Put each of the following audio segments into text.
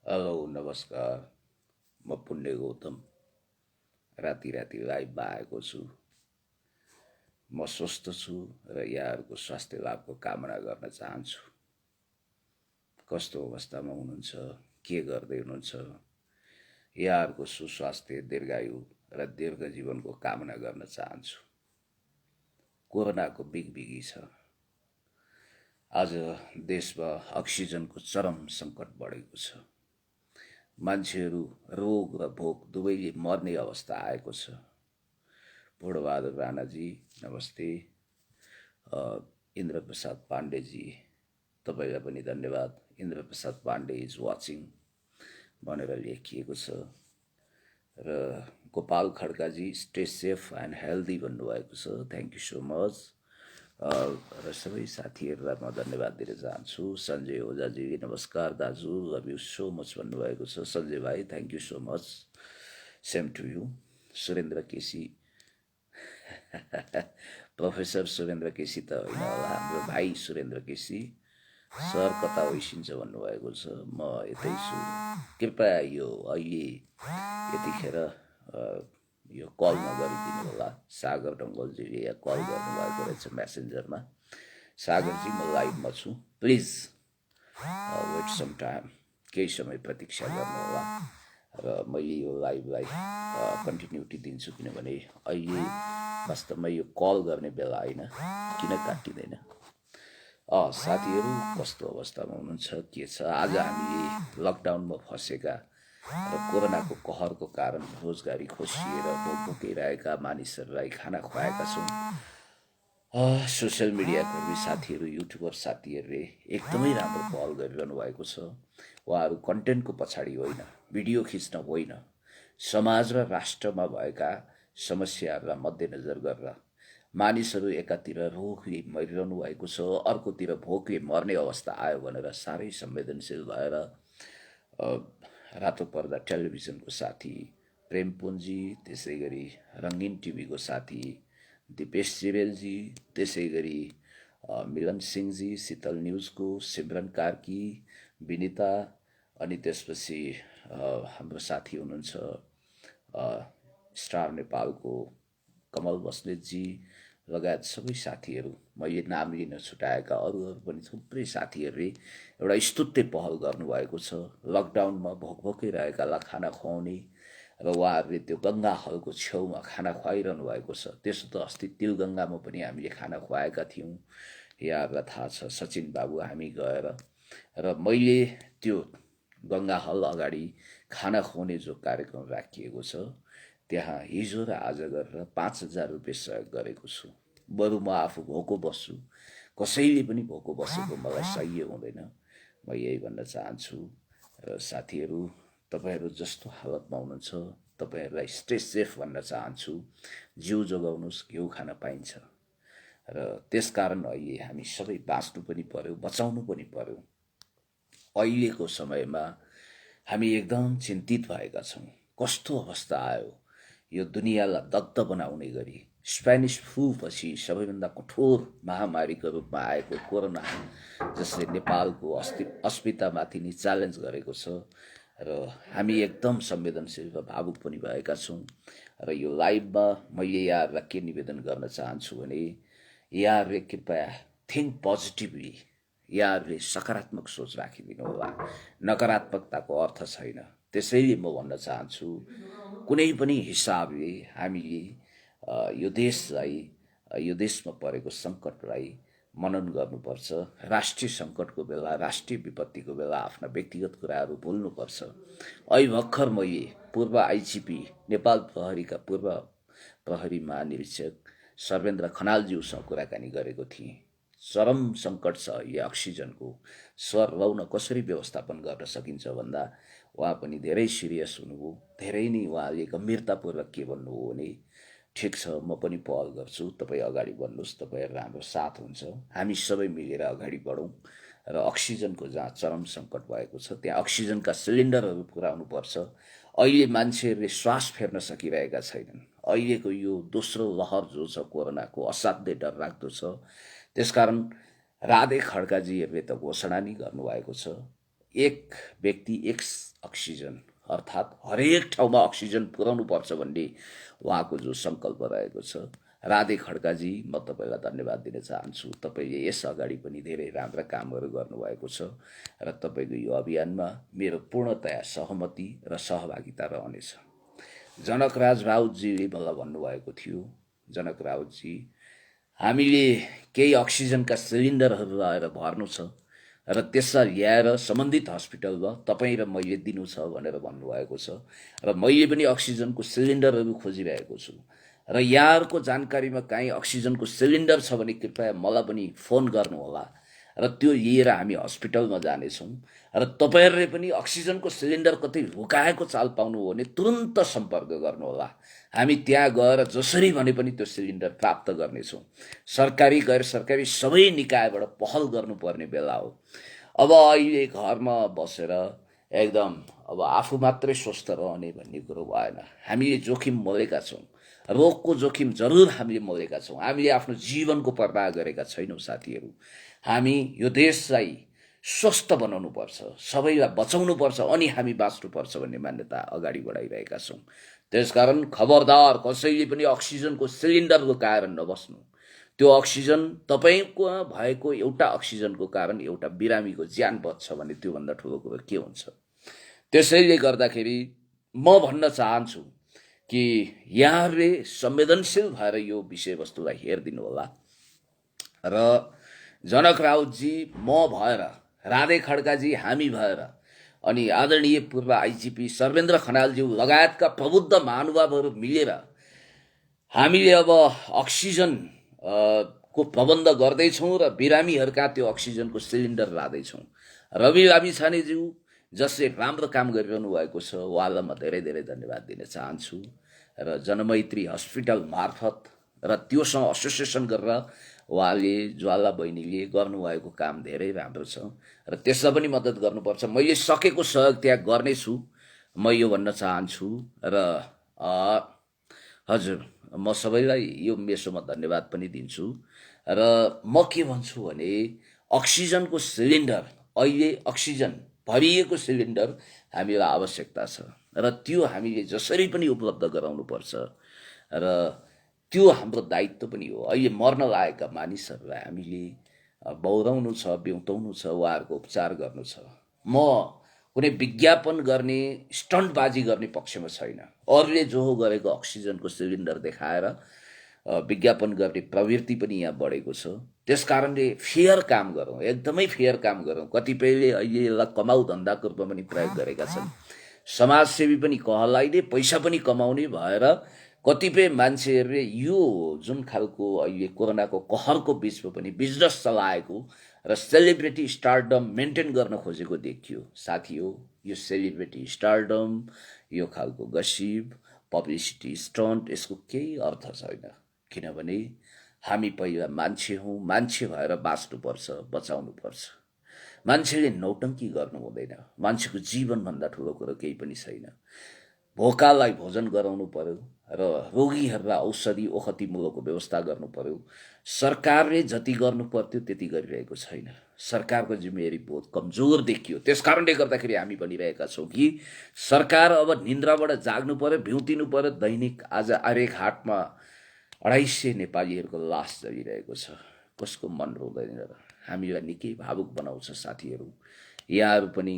Hello नमस्कार। म पुण्य गौतम राति राति लाइभमा आएको छु। म स्वस्थ छु र यहाँहरूको स्वास्थ्य लाभको कामना गर्न चाहन्छु। कस्तो अवस्थामा हुनुहुन्छ, के गर्दै हुनुहुन्छ, यहाँहरूको सुस्वास्थ्य, दीर्घायु र दीर्घ जीवनको कामना गर्न चाहन्छु। कोरोनाको बिगबिगी छ। आज देशमा अक्सिजनको चरम सङ्कट बढेको छ। मान्छेहरू रोग र भोक दुवैले मर्ने अवस्था आएको छ। पूर्णबहादुर राणाजी नमस्ते। इन्द्र प्रसाद पाण्डेजी तपाईँलाई पनि धन्यवाद। इन्द्र प्रसाद पाण्डे इज वाचिङ भनेर लेखिएको छ। र गोपाल खड्काजी स्टे सेफ एन्ड हेल्दी भन्नुभएको छ। Thank you so much. र सबै साथीहरूलाई म धन्यवाद दिन चाहन्छु। सञ्जय ओझाजी नमस्कार दाजु, लभ यु सो मच भन्नुभएको छ। सञ्जय भाइ thank you so much, same to you. Surendra KC professor Surendra KC त होइन होला, हाम्रो भाइ सुरेन्द्र केसी। सर कता होइसिन्छ भन्नुभएको छ। म यतै छु। कृपया यो अहिले यतिखेर यो कल नगरिदिनु होला। सागर ढङ्गलजीले यहाँ कल गर्नुभएको रहेछ मेसेन्जरमा। सागरजी म लाइभमा छु, प्लिज वेट सम टाइम, केही समय प्रतीक्षा गर्नुहोला। र मैले यो लाइभलाई कन्टिन्युटी दिन्छु, किनभने अहिले वास्तवमा यो कल गर्ने बेला होइन। किन काटिँदैन? साथीहरू कस्तो अवस्थामा हुनुहुन्छ, के छ? आज हामीले लकडाउनमा फँसेका र कोरोनाको कहरको कारण रोजगारी खोसिएर भोकिरहेका मानिसहरूलाई खाना खुवाएका छौँ। सोसियल मिडियाकर्मी साथीहरू, युट्युबर साथीहरूले एकदमै राम्रो पहल गरिरहनु भएको छ। उहाँहरू कन्टेन्टको पछाडि होइन, भिडियो खिच्न होइन, समाज र राष्ट्रमा भएका समस्याहरूलाई मध्यनजर गरेर मानिसहरू एकातिर रोगले मरिरहनु भएको छ, अर्कोतिर भोकले मर्ने अवस्था आयो भनेर साह्रै संवेदनशील भएर रातो पर्दा टेलिभिजनको साथी प्रेमपुञ्जी, त्यसै गरी रङ्गिन टिभीको साथी दिपेश जिरेलजी, त्यसै गरी मिलन सिंहजी, शीतल न्युजको सिमरन कार्की, विनिता, अनि त्यसपछि हाम्रो साथी हुनुहुन्छ स्टार नेपालको कमल बस्नेतजी लगायत सबै साथीहरू, मैले नाम लिन छुटाएका अरू पनि थुप्रै साथीहरूले एउटा स्तुत्य पहल गर्नुभएको छ। लकडाउनमा भोकै रहेकालाई खाना खुवाउने र उहाँहरूले त्यो गङ्गा हलको छेउमा खाना खुवाइरहनु भएको छ। त्यसो त अस्ति तिलगङ्गामा पनि हामीले खाना खुवाएका थियौँ, यहाँहरूलाई थाहा छ। सचिन बाबु हामी गएर र मैले त्यो गङ्गा हल अगाडि खाना खुवाउने जो कार्यक्रम राखिएको छ, त्यहाँ हिजो र आज गरेर 5,000 रुपियाँ सहयोग गरेको छु। बरु म आफू भोको बस्छु, कसैले पनि भोको बसेको मलाई सह्य हुँदैन। म यही भन्न चाहन्छु। र साथीहरू, तपाईँहरू जस्तो हालतमा हुनुहुन्छ तपाईँहरूलाई स्टे सेफ भन्न चाहन्छु। जिउ जोगाउनुहोस्, घिउ खान पाइन्छ। र त्यसकारण अहिले हामी सबै बाँच्नु पनि पर्यो, बचाउनु पनि पर्यो। अहिलेको समयमा हामी एकदम चिन्तित भएका छौँ। कस्तो अवस्था आयो, यो दुनियाँलाई दग्ध बनाउने गरी स्पेनिस फ्लू पछि सबैभन्दा कठोर महामारीको रूपमा आएको कोरोना, जसले नेपालको अस्मितामाथि नि च्यालेन्ज गरेको छ। र हामी एकदम संवेदनशील र भावुक पनि भएका छौँ। र यो लाइभमा मैले यहाँहरूलाई के निवेदन गर्न चाहन्छु भने, यहाँहरूले कृपया थिङ्क पोजिटिभली, यहाँहरूले सकारात्मक सोच राखिदिनु होला। नकारात्मकताको अर्थ छैन। त्यसैले म भन्न चाहन्छु, कुनै पनि हिसाबले हामीले यो देशलाई, यो देशमा परेको सङ्कटलाई मनन गर्नुपर्छ। राष्ट्रिय सङ्कटको बेला, राष्ट्रिय विपत्तिको बेला आफ्ना व्यक्तिगत कुराहरू भुल्नुपर्छ। अहिले भर्खर मैले पूर्व आइजिपी, नेपाल प्रहरीका पूर्व प्रहरी महानिरीक्षक सर्वेन्द्र खनालज्यूसँग कुराकानी गरेको थिएँ। चरम सङ्कट छ यो अक्सिजनको। सर लौन कसरी व्यवस्थापन गर्न सकिन्छ भन्दा उहाँ पनि धेरै सिरियस हुनुभयो। धेरै नै उहाँले गम्भीरतापूर्वक के भन्नुभयो भने, ठिक छ, म पनि पहल गर्छु, तपाईँ अगाडि बढ्नुहोस्, तपाईँहरू हाम्रो साथ हुन्छ, हामी सबै मिलेर अगाडि बढौँ र अक्सिजनको जहाँ चरम सङ्कट भएको छ त्यहाँ अक्सिजनका सिलिन्डरहरू पुर्याउनुपर्छ। अहिले मान्छेहरूले श्वास फेर्न सकिरहेका छैनन्। अहिलेको यो दोस्रो लहर जो छ कोरोनाको, असाध्यै डरलाग्दो छ। त्यसकारण राधे खड्काजीहरूले त घोषणा नै गर्नुभएको छ, एक व्यक्ति एक अक्सिजन अर्थात् हरेक ठाउँमा अक्सिजन पुर्याउनु पर्छ भन्ने उहाँको जो सङ्कल्प रहेको छ। राधे खड्काजी, म तपाईँलाई धन्यवाद दिन चाहन्छु। तपाईँले यस अगाडि पनि धेरै राम्रा कामहरू गर्नुभएको छ र तपाईँको यो अभियानमा मेरो पूर्णतया सहमति र सहभागिता रहनेछ। जनकराज राउतजीले मलाई भन्नुभएको थियो, जनक राउतजी, हामीले केही अक्सिजनका सिलिन्डरहरू लगाएर भर्नु छ र त्यसलाई ल्याएर सम्बन्धित हस्पिटलमा तपाईँ र मैले दिनु छ भनेर भन्नुभएको छ र मैले पनि अक्सिजनको सिलिन्डरहरू खोजिरहेको छु र यहाँहरूको जानकारीमा काहीँ अक्सिजनको सिलिन्डर छ भने कृपया मलाई पनि फोन गर्नुहोला र त्यो लिएर हामी हस्पिटलमा जानेछौँ र तपाईँहरूले पनि अक्सिजनको सिलिन्डर कतै लुकाएको चाल पाउनु हो भने तुरन्त सम्पर्क गर्नुहोला। हामी त्यहाँ गएर जसरी भने पनि त्यो सिलिन्डर प्राप्त गर्नेछौँ। सरकारी गैर सरकारी सबै निकायबाट पहल गर्नुपर्ने बेला हो। अब अहिले घरमा बसेर एकदम अब आफू मात्रै स्वस्थ रहने भन्ने कुरो भएन। हामीले जोखिम मोलेका छौँ, रोगको जोखिम जरुर हामीले मोलेका छौँ। हामीले आफ्नो जीवनको पर्वाह गरेका छैनौँ साथीहरू। हामी यो देशलाई स्वस्थ बनाउनु पर्छ, सबैलाई बचाउनु पर्छ, अनि हामी बाँच्नुपर्छ भन्ने मान्यता अगाडि बढाइरहेका छौँ। त्यसकारण खबरदार, कसैले पनि अक्सिजनको सिलिन्डर लुकाएर नबस्नु। त्यो अक्सिजन तपाईँको भएको एउटा अक्सिजनको कारण एउटा बिरामीको ज्यान बच्छ भने त्योभन्दा ठुलो कुरो के हुन्छ। त्यसैले गर्दाखेरि म भन्न चाहन्छु कि यहाँहरूले संवेदनशील भएर यो विषयवस्तुलाई हेरिदिनु होला र जनक राउतजी, म भएर, राधे खड्काजी, हामी भएर, अनि आदरणीय पूर्व आइजिपी सर्वेन्द्र खनालज्यू लगायतका प्रबुद्ध महानुभावहरू मिलेर हामीले अब अक्सिजन को प्रबन्ध गर्दैछौँ र बिरामीहरूका त्यो अक्सिजनको सिलिन्डर लाँदैछौँ। रवि लामिछानेज्यू जसले राम्रो काम गरिरहनु भएको छ, उहाँलाई म धेरै धेरै धन्यवाद दिन चाहन्छु र जनमैत्री हस्पिटल मार्फत र त्योसँग एसोसिएसन गरेर उहाँले, ज्वाला बहिनीले गर्नुभएको काम धेरै राम्रो छ र त्यसलाई पनि मद्दत गर्नुपर्छ। मैले सकेको सहयोग त्यहाँ गर्नेछु, म यो भन्न चाहन्छु र हजुर, म सबैलाई यो मेसोमा धन्यवाद पनि दिन्छु र म के भन्छु भने अक्सिजनको सिलिन्डर, अहिले अक्सिजन भरिएको सिलिन्डर हामीलाई आवश्यकता छ र त्यो हामीले जसरी पनि उपलब्ध गराउनुपर्छ र त्यो हाम्रो दायित्व पनि हो। अहिले मर्न लागेका मानिसहरूलाई हामीले बौराउनु छ, बिउताउनु छ, उहाँहरूको उपचार गर्नु छ। म कुनै विज्ञापन गर्ने, स्टन्टबाजी गर्ने पक्षमा छैन। अरूले जो गरेको अक्सिजनको सिलिन्डर देखाएर विज्ञापन गर्ने प्रवृत्ति पनि यहाँ बढेको छ। त्यसकारणले फेयर काम गरौँ, एकदमै फेयर काम गरौँ। कतिपयले अहिले यसलाई कमाउ धन्दाको रूपमा पनि प्रयोग गरेका छन्। समाजसेवी पनि कहलाइने, पैसा पनि कमाउने भएर कतिपय मान्छेहरूले यो जुन खालको अहिले कोरोनाको कहरको बिचमा पनि बिजनेस चलाएको र सेलिब्रिटी स्टारडम मेन्टेन गर्न खोजेको देखियो। साथी हो, यो सेलिब्रिटी स्टारडम, यो खालको गसिप, पब्लिसिटी स्टन्ट, यसको केही अर्थ छैन। किनभने हामी पहिला मान्छे हौँ, मान्छे भएर बाँच्नुपर्छ, बचाउनुपर्छ। मान्छेले नौटङ्की गर्नु हुँदैन। मान्छेको जीवनभन्दा ठुलो कुरो केही पनि छैन। भोकालाई भोजन गराउनु पर्यो र रोगीहरूलाई औषधि ओखतीमूलकको व्यवस्था गर्नु पर्यो। सरकारले जति गर्नु पर्थ्यो त्यति गरिरहेको छैन। सरकारको जिम्मेवारी बहुत कमजोर देखियो। त्यसकारणले गर्दाखेरि हामी भनिरहेका छौँ कि सरकार अब निन्द्राबाट जाग्नु पर्यो, भिउतिनु पर्यो। दैनिक आज आर्यघाटमा 250 नेपालीहरूको लास जलिरहेको छ। कसको मन रोँदैन र? हामीलाई निकै भावुक बनाउँछ साथीहरू। यहाँहरू पनि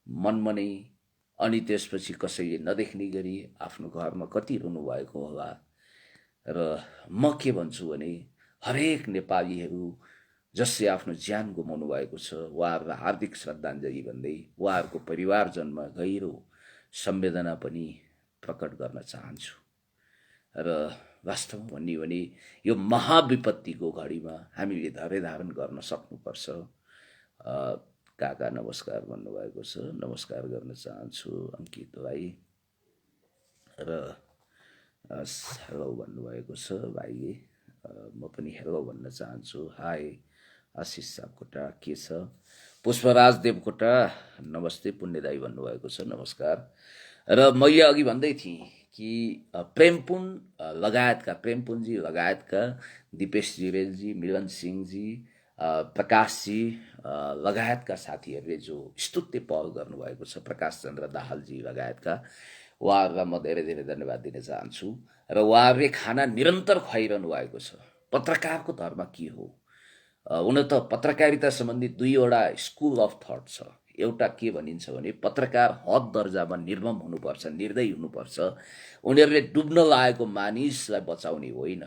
मनमा नै, अनि त्यसपछि कसैले नदेख्ने गरी आफ्नो घरमा कति रुनु भएको होला। र म के भन्छु भने हरेक नेपालीहरू जसले आफ्नो ज्यान गुमाउनु भएको छ, उहाँहरूलाई हार्दिक श्रद्धाञ्जली भन्दै उहाँहरूको परिवारजनमा गहिरो संवेदना पनि प्रकट गर्न चाहन्छु। र वास्तवमा भन्ने भने यो महाविपत्तिको घडीमा हामीले धैर्य धारण गर्न सक्नुपर्छ। काका नमस्कार भन्नुभएको छ, नमस्कार गर्न चाहन्छु अङ्कितलाई। र हेलो भन्नुभएको छ भाइले, म पनि हेलो भन्न चाहन्छु। हाई आशिष सापकोटा, के छ? पुष्पराज देवकोटा नमस्ते पुण्यदायी भन्नुभएको छ, नमस्कार। र मैले अघि भन्दै थिएँ कि प्रेमपुञ्जी लगायतका दिपेश जिरेलजी, मिलन सिंहजी, प्रकाशजी लगायतका साथीहरूले जो स्तुत्य पहल गर्नुभएको छ, प्रकाश चन्द्र दाहालजी लगायतका, उहाँहरूलाई म धेरै धेरै धन्यवाद दिन चाहन्छु। र उहाँहरूले खाना निरन्तर खुवाइरहनु भएको छ। पत्रकारको धर्म के हो? हुन त पत्रकारिता सम्बन्धी दुईवटा स्कुल अफ थट छ। एउटा के भनिन्छ भने पत्रकार हद दर्जामा निर्मम हुनुपर्छ, निर्दयी हुनुपर्छ, उनीहरूले डुब्न लागेको मानिसलाई बचाउने होइन,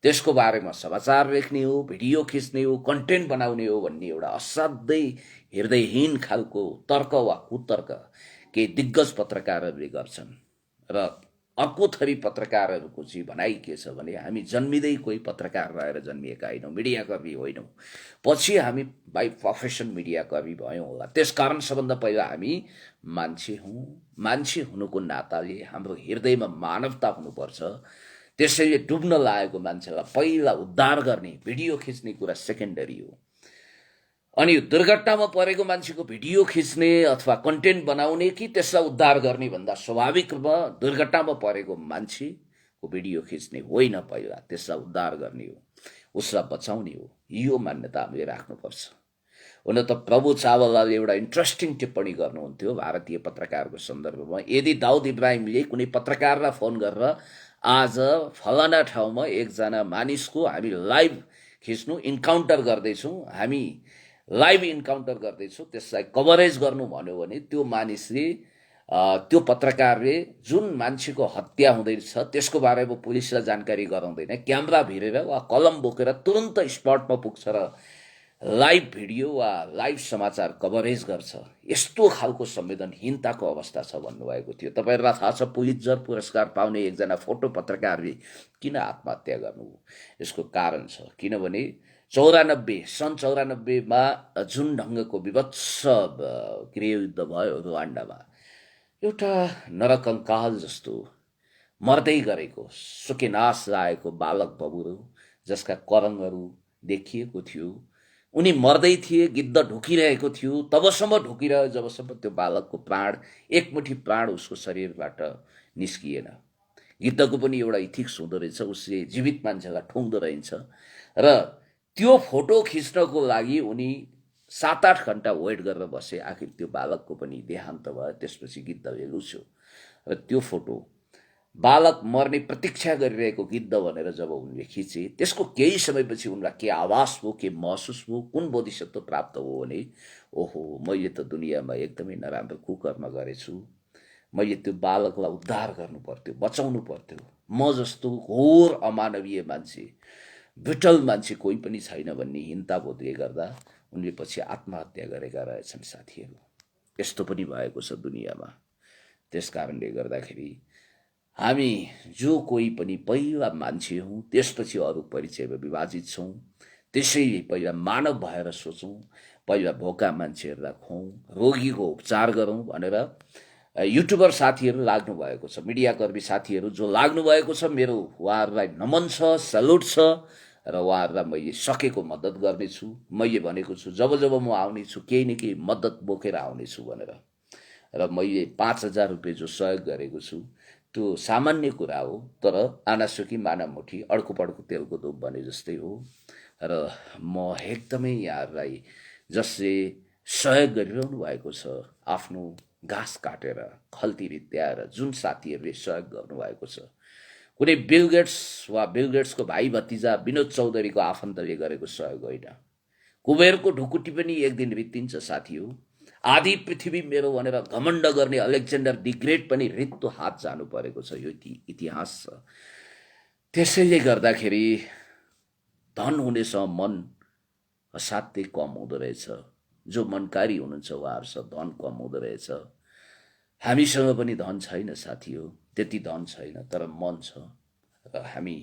त्यसको बारेमा समाचार लेख्ने हो, भिडियो खिच्ने हो, कन्टेन्ट बनाउने हो भन्ने एउटा असाध्यै हृदयहीन खालको तर्क वा कुतर्क केही दिग्गज पत्रकारहरूले गर्छन्। र अर्को थरी पत्रकारहरूको चाहिँ भनाइ के छ भने हामी जन्मिँदै कोही पत्रकार भएर जन्मिएका होइनौँ, मिडियाकर्मी होइनौँ, पछि हामी बाई प्रोफेसन मिडियाकर्मी भयौँ होला। त्यसकारण सबभन्दा पहिला हामी मान्छे हौँ। मान्छे हुनुको नाताले हाम्रो हृदयमा मानवता हुनुपर्छ। त्यसैले डुब्न लागेको मान्छेलाई पहिला उद्धार गर्ने, भिडियो खिच्ने कुरा सेकेन्डरी हो। अनि दुर्घटनामा परेको मान्छेको भिडियो खिच्ने अथवा कन्टेन्ट बनाउने कि त्यसलाई उद्धार गर्ने भन्दा स्वाभाविक रूपमा दुर्घटनामा परेको मान्छेको भिडियो खिच्ने होइन, पहिला त्यसलाई उद्धार गर्ने हो, उसलाई बचाउने हो। यो मान्यता हामीले राख्नुपर्छ। हुन त प्रभु चावलाले एउटा इन्ट्रेस्टिङ टिप्पणी गर्नुहुन्थ्यो भारतीय पत्रकारको सन्दर्भमा। यदि दाउद इब्राहिमले कुनै पत्रकारलाई फोन गरेर आज फलाना ठाउँमा एकजना मानिसको हामी लाइभ खिच्नु, इन्काउन्टर गर्दैछौँ, हामी लाइभ इन्काउन्टर गर्दैछौँ, त्यसलाई कभरेज गर्नु भन्यो भने त्यो मानिसले, त्यो पत्रकारले जुन मान्छेको हत्या हुँदैछ त्यसको बारेमा पुलिसलाई जानकारी गराउँदैन, क्यामेरा भिरेर वा कलम बोकेर तुरन्त स्पटमा पुग्छ र लाइभ भिडियो वा लाइभ समाचार कभरेज गर्छ। यस्तो खालको संवेदनहीनताको अवस्था छ भन्नुभएको थियो। तपाईँहरूलाई थाहा छ पुलित्जर पुरस्कार पाउने एकजना फोटो पत्रकारले किन आत्महत्या गर्नुभयो? यसको कारण छ, किनभने सन् 94मा जुन ढङ्गको विभत्स गृहयुद्ध भयो रुवान्डामा, एउटा नरकङ्काल जस्तो मर्दै गरेको, सुकेनास लागेको बालक बबुरो जसका करङहरू देखिएको थियो, उनी मर्दै थिए, गिद्ध ढुकिरहेको थियो, तबसम्म ढुकिरह्यो जबसम्म त्यो बालकको प्राण, एकमुठी प्राण उसको शरीरबाट निस्किएन। गिद्धको पनि एउटा इथिक्स हुँदो रहेछ, उसले जीवित मान्छेलाई ठुङ्दो रहन्छ। र त्यो फोटो खिच्नको लागि उनी 7-8 घन्टा वेट गरेर बसे। आखिर त्यो बालकको पनि देहान्त भयो, त्यसपछि गिद्धले लुच्यो। र त्यो फोटो बालक मर्ने प्रतीक्षा गरिरहेको गिद्ध भनेर जब उनले खिचे, त्यसको केही समयपछि उनलाई के आभास भयो, के महसुस भयो, कुन बोधिसत्व प्राप्त भयो भने ओहो, मैले त दुनियाँमा एकदमै नराम्रो कुकर्म गरेछु, मैले त्यो बालकलाई उद्धार गर्नु पर्थ्यो, बचाउनु पर्थ्यो। म जस्तो घोर अमानवीय मान्छे, ब्रिटल मान्छे कोही पनि छैन भन्ने हिंताबोधले गर्दा उनले पछि आत्महत्या गरेका रहेछन् साथीहरू। यस्तो पनि भएको छ दुनियाँमा। त्यस कारणले गर्दाखेरि हामी जो कोही पनि पहिला मान्छे हौँ, त्यसपछि अरू परिचयमा विभाजित छौँ। त्यसैले पहिला मानव भएर सोचौँ, पहिला भोका मान्छेहरूलाई खुवाउँ, रोगीको उपचार गरौँ भनेर युट्युबर साथीहरू लाग्नु भएको छ, मिडियाकर्मी साथीहरू जो लाग्नु भएको छ, मेरो उहाँहरूलाई नमन छ, सल्युट छ र उहाँहरूलाई मैले सकेको मद्दत गर्नेछु। मैले भनेको छु जब जब म आउनेछु केही न केही मद्दत बोकेर आउनेछु भनेर। र मैले 5,000 रुपियाँ जो सहयोग गरेको छु त्यो सामान्य कुरा हो, तर आनासुकी मानामुठी अड्को पड्को तेलको धुप भने जस्तै हो। र म एकदमै यहाँहरूलाई जसले सहयोग गरिरहनु भएको छ, आफ्नो घाँस काटेर खल्ती रित्याएर जुन साथीहरूले सहयोग गर्नुभएको छ, कुनै बिल गेट्स वा बिल गेट्सको भाइ भतिजा विनोद चौधरीको आफन्तले गरेको सहयोग होइन। कुबेरको ढुकुटी पनि एक दिन रित्तिन्छ साथी हो। आधी पृथ्वी मेरो भनेर घमण्ड गर्ने अलेक्जेन्डर द ग्रेट पनि रित्तो हात जानु परेको छ, यो इतिहास छ। त्यसैले गर्दाखेरि धन हुनेसँग मन असाध्यै कम हुँदो रहेछ। जो मनकारी हुनुहुन्छ उहाँहरूसँग धन कम हुँदो रहेछ। हामीसँग पनि धन छैन साथी हो, त्यति धन छैन, तर मन छ र हामी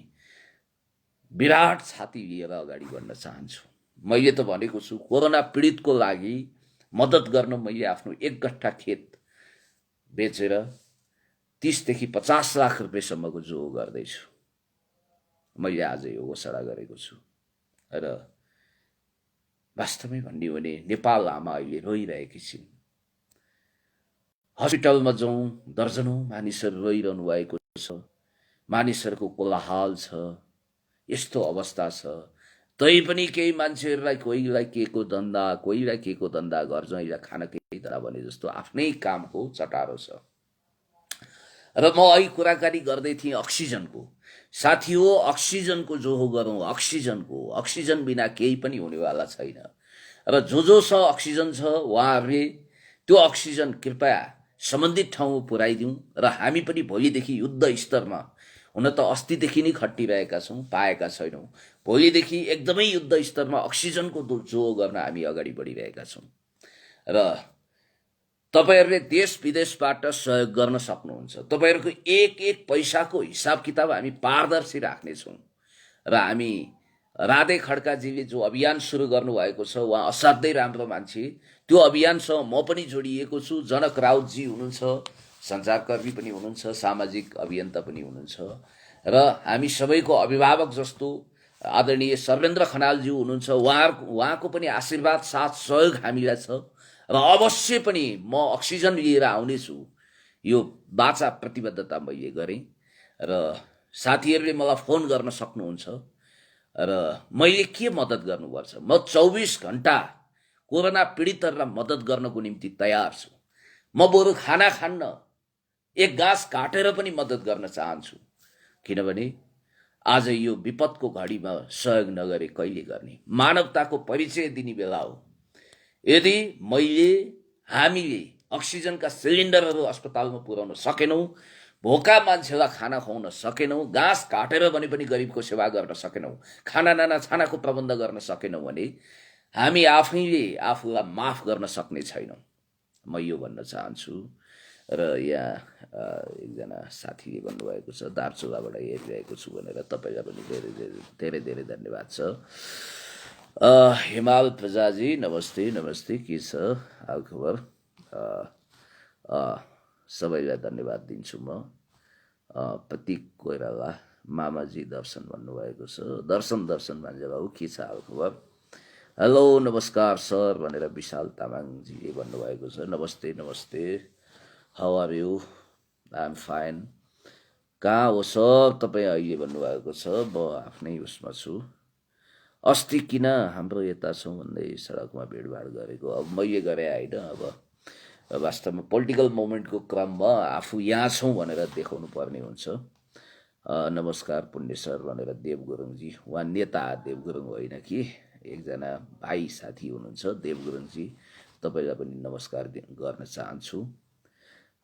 विराट छाती लिएर अगाडि बढ्न चाहन्छौँ। मैले त भनेको छु कोरोना पीडितको लागि मद्दत गर्न मैले आफ्नो 1 गट्ठा खेत बेचेर 30 देखि 50 लाख रुपियाँसम्मको जो गर्दैछु। मैले आज यो घोषणा गरेको छु। र वास्तवमै भन्ने हो भने नेपाल आमा अहिले रोइरहेकी छिन्। हस्पिटलमा जाउँ, दर्जनौं मानिसहरू रोइरहनु भएको छ, मानिसहरूको कोलाहल छ, यस्तो अवस्था छ। तैपनि केही मान्छेहरूलाई कोहीलाई के को धन्दा कोहीलाई के को धन्दा घर ज्वाइँलाई खान केही धरा भने जस्तो आफ्नै कामको चटारो छ। र म अघि कुराकानी गर्दै थिएँ अक्सिजनको। साथी हो, अक्सिजनको जो हो गरौँ, अक्सिजन बिना केही पनि हुनेवाला छैन। र जोसँग अक्सिजन छ उहाँहरूले त्यो अक्सिजन कृपया सम्बन्धित ठाउँमा पुर्याइदिउँ र हामी पनि भोलिदेखि युद्ध स्तरमा, हुन त अस्तिदेखि नै खटिरहेका छौँ, पाएका छैनौँ, भोलिदेखि एकदमै युद्ध स्तरमा अक्सिजनको जो गर्न हामी अगाडि बढिरहेका छौँ। र तपाईहरूले देश विदेशबाट सहयोग गर्न सक्नुहुन्छ। तपाईहरूको एक एक पैसाको हिसाब किताब हामी पारदर्शी राख्नेछौँ। र हामी राधे खड्काजीले जो अभियान सुरु गर्नुभएको छ, उहाँ असाध्यै राम्रो मान्छे। त्यो अभियानसँग म पनि जोडिएको छु। जनक राउतजी हुनुहुन्छ, सञ्चारकर्मी पनि हुनुहुन्छ, सामाजिक अभियन्ता पनि हुनुहुन्छ। र हामी सबैको अभिभावक जस्तो आदरणीय सर्वेन्द्र खनालज्यू हुनुहुन्छ। उहाँको पनि आशीर्वाद साथ सहयोग हामीलाई छ। र अवश्य पनि म अक्सिजन लिएर आउनेछु, यो वाचा प्रतिबद्धता मैले गरेँ। र साथीहरूले मलाई फोन गर्न सक्नुहुन्छ। र मैले के मद्दत गर्नुपर्छ, म 24 घण्टा कोरोना पीडितहरूलाई मद्दत गर्नको निम्ति तयार छु। म बरु खाना खान्न, एक गाँस काटेर पनि मद्दत गर्न चाहन्छु। किनभने आज यो विपदको घडीमा सहयोग नगरे कहिले गर्ने? मानवताको परिचय दिने बेला हो। यदि हामीले अक्सिजनका सिलिन्डरहरू अस्पतालमा पुर्याउन सकेनौँ, भोका मान्छेलाई खाना खुवाउन सकेनौँ, घाँस काटेर भने पनि गरिबको सेवा गर्न सकेनौँ, खाना नाना छानाको प्रबन्ध गर्न सकेनौँ भने हामी आफैले आफूलाई माफ गर्न सक्ने छैनौँ। म यो भन्न चाहन्छु। र यहाँ एकजना साथीले भन्नुभएको छ, दार्चुलाबाट हेरिरहेको छु भनेर। तपाईँलाई पनि धेरै धेरै धेरै धन्यवाद छ। हिमाल प्रजाजी नमस्ते नमस्ते, के छ हाल खबर? सबैलाई धन्यवाद दिन्छु म। प्रतीक कोइराला मामाजी दर्शन भन्नुभएको छ। दर्शन मान्छेबाबु के छ हाल खबर? हेलो नमस्कार सर भनेर विशाल तामाङजीले भन्नुभएको छ। नमस्ते नमस्ते, how are you? I am fine. कहाँ हो सर तपाईँ अहिले भन्नुभएको छ। म आफ्नै उसमा छु। अस्ति किन हाम्रो यता छौँ भन्दै सडकमा भिडभाड गरेको, अब मैले गरे होइन। अब वास्तवमा पोलिटिकल मुभमेन्टको क्रममा आफू यहाँ छौँ भनेर देखाउनु पर्ने हुन्छ। नमस्कार पुण्य सर भनेर देव गुरुङजी, उहाँ नेता देव गुरुङ होइन कि एकजना भाइ साथी हुनुहुन्छ देव गुरुङजी, तपाईँलाई पनि नमस्कार गर्न चाहन्छु।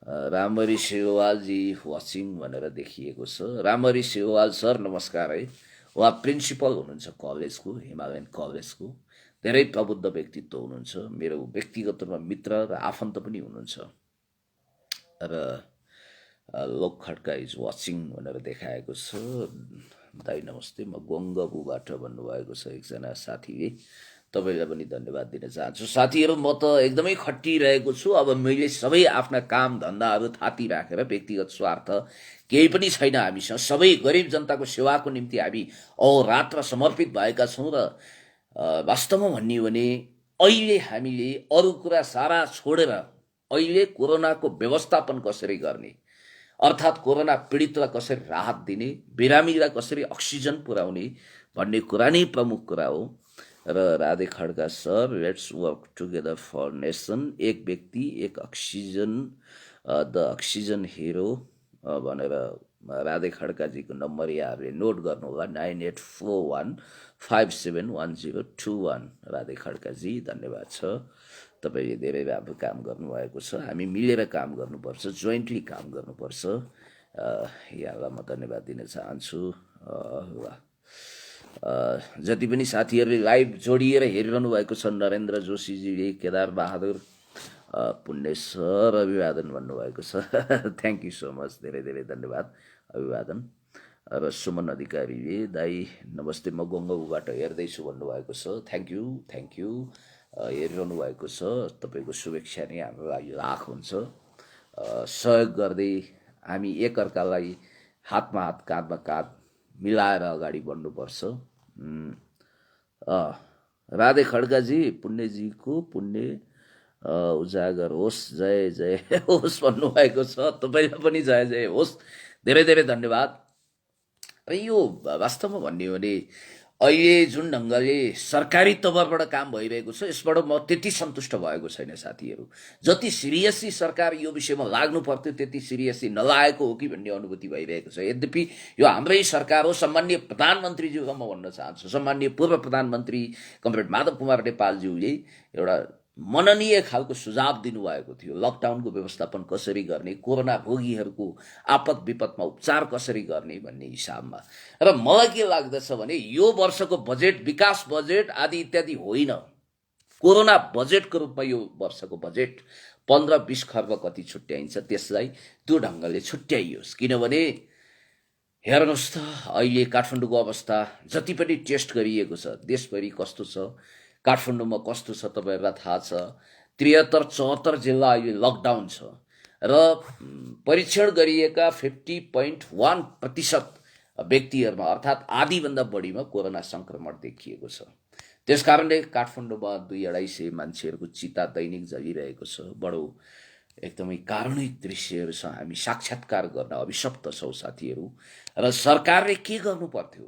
रामरी सेवालजी वाचिङ भनेर देखिएको छ। रामरी सेवाल सर नमस्कार है। उहाँ प्रिन्सिपल हुनुहुन्छ कलेजको, हिमालयन कलेजको। धेरै प्रबुद्ध व्यक्तित्व हुनुहुन्छ, मेरो व्यक्तिगत रूपमा मित्र र आफन्त पनि हुनुहुन्छ। र लोक खड्का इज वाचिङ भनेर देखाएको छ। दाइ नमस्ते, म गोङ्गबुबाट भन्नुभएको छ एकजना साथीले। तपाईँलाई पनि धन्यवाद दिन चाहन्छु। साथीहरू, म त एकदमै खटिरहेको छु। अब मैले सबै आफ्ना काम धन्दाहरू थाती राखेर, व्यक्तिगत स्वार्थ केही पनि छैन हामीसँग। सबै गरिब जनताको सेवाको निम्ति हामी अहोरात्र समर्पित भएका छौँ। र वास्तवमा भन्ने हो भने अहिले हामीले अरू कुरा सारा छोडेर अहिले कोरोनाको व्यवस्थापन कसरी गर्ने, अर्थात् कोरोना पीडितलाई कसरी राहत दिने, बिरामीलाई कसरी अक्सिजन पुर्याउने भन्ने कुरा नै प्रमुख कुरा हो। र Radhe Khadka sir, let's work together for nation, एक व्यक्ति एक अक्सिजन, द अक्सिजन हिरो भनेर राधे खड्काजीको नम्बर यहाँहरूले नोट गर्नु होला, 9841571021। राधे खड्काजी धन्यवाद छ, तपाईँले धेरै राम्रो काम गर्नुभएको छ। हामी मिलेर काम गर्नुपर्छ, जोइन्टली काम गर्नुपर्छ। यहाँलाई म धन्यवाद दिन चाहन्छु। जति पनि साथीहरूले लाइभ जोडिएर हेरिरहनु भएको छ, नरेन्द्र जोशीजीले, केदार बहादुर, पुण्य सर अभिवादन भन्नुभएको छ। थ्याङ्क यू सो मच, धेरै धेरै धन्यवाद, अभिवादन। र सुमन अधिकारीले दाई नमस्ते, म गोङ्गबुबाट हेर्दैछु भन्नुभएको छ। थ्याङ्क यू हेरिरहनु भएको छ। तपाईँको शुभेच्छा नै हाम्रो लागि लाख हुन्छ। सहयोग गर्दै हामी एकअर्कालाई हातमा हात काँधमा काँध मिलाएर अगाडि बढ्नुपर्छ। राधे खड्काजी, पुण्यजीको पुण्य उजागर होस्, जय जय होस् भन्नुभएको छ। तपाईँलाई पनि जय जय होस्, धेरै धेरै धन्यवाद। र यो वास्तवमा भन्ने हो भने अहिले जुन ढङ्गले सरकारी तवरबाट काम भइरहेको छ यसबाट म त्यति सन्तुष्ट भएको छैन साथीहरू। जति सिरियसली सरकार यो विषयमा लाग्नु पर्थ्यो त्यति सिरियसली नलागेको हो कि भन्ने अनुभूति भइरहेको छ। यद्यपि यो हाम्रै सरकार हो। सम्माननीय प्रधानमन्त्रीज्यूका म भन्न चाहन्छु, सम्माननीय पूर्व प्रधानमन्त्री कमरेड माधव कुमार नेपालज्यूले एउटा मननीय खालको सुझाव दिनुभएको थियो। लकडाउनको व्यवस्थापन कसरी गर्ने, कोरोना रोगीहरूको आपद विपदमा उपचार कसरी गर्ने भन्ने हिसाबमा। र मलाई के लाग्दछ भने यो वर्षको बजेट विकास बजेट आदि इत्यादि होइन, कोरोना बजेटको रूपमा यो वर्षको बजेट 15-20 खर्ब कति छुट्याइन्छ त्यसलाई त्यो ढङ्गले छुट्याइयोस्। किनभने हेर्नुहोस् त अहिले काठमाडौँको अवस्था जति पनि टेस्ट गरिएको छ देशभरि कस्तो छ, काठमाडौँमा कस्तो छ तपाईँहरूलाई थाहा छ। 73-74 जिल्ला अहिले लकडाउन छ र परीक्षण गरिएका 50.1% व्यक्तिहरूमा अर्थात् आधीभन्दा बढीमा कोरोना संक्रमण देखिएको छ। त्यसकारणले काठमाडौँमा 200-250 मान्छेहरूको चिता दैनिक जलिरहेको छ। बडो एकदमै कारुणिक दृश्यहरू छ। हामी साक्षात्कार गर्न अभिशप्त छौँ साथीहरू। र सरकारले के गर्नु पर्थ्यो,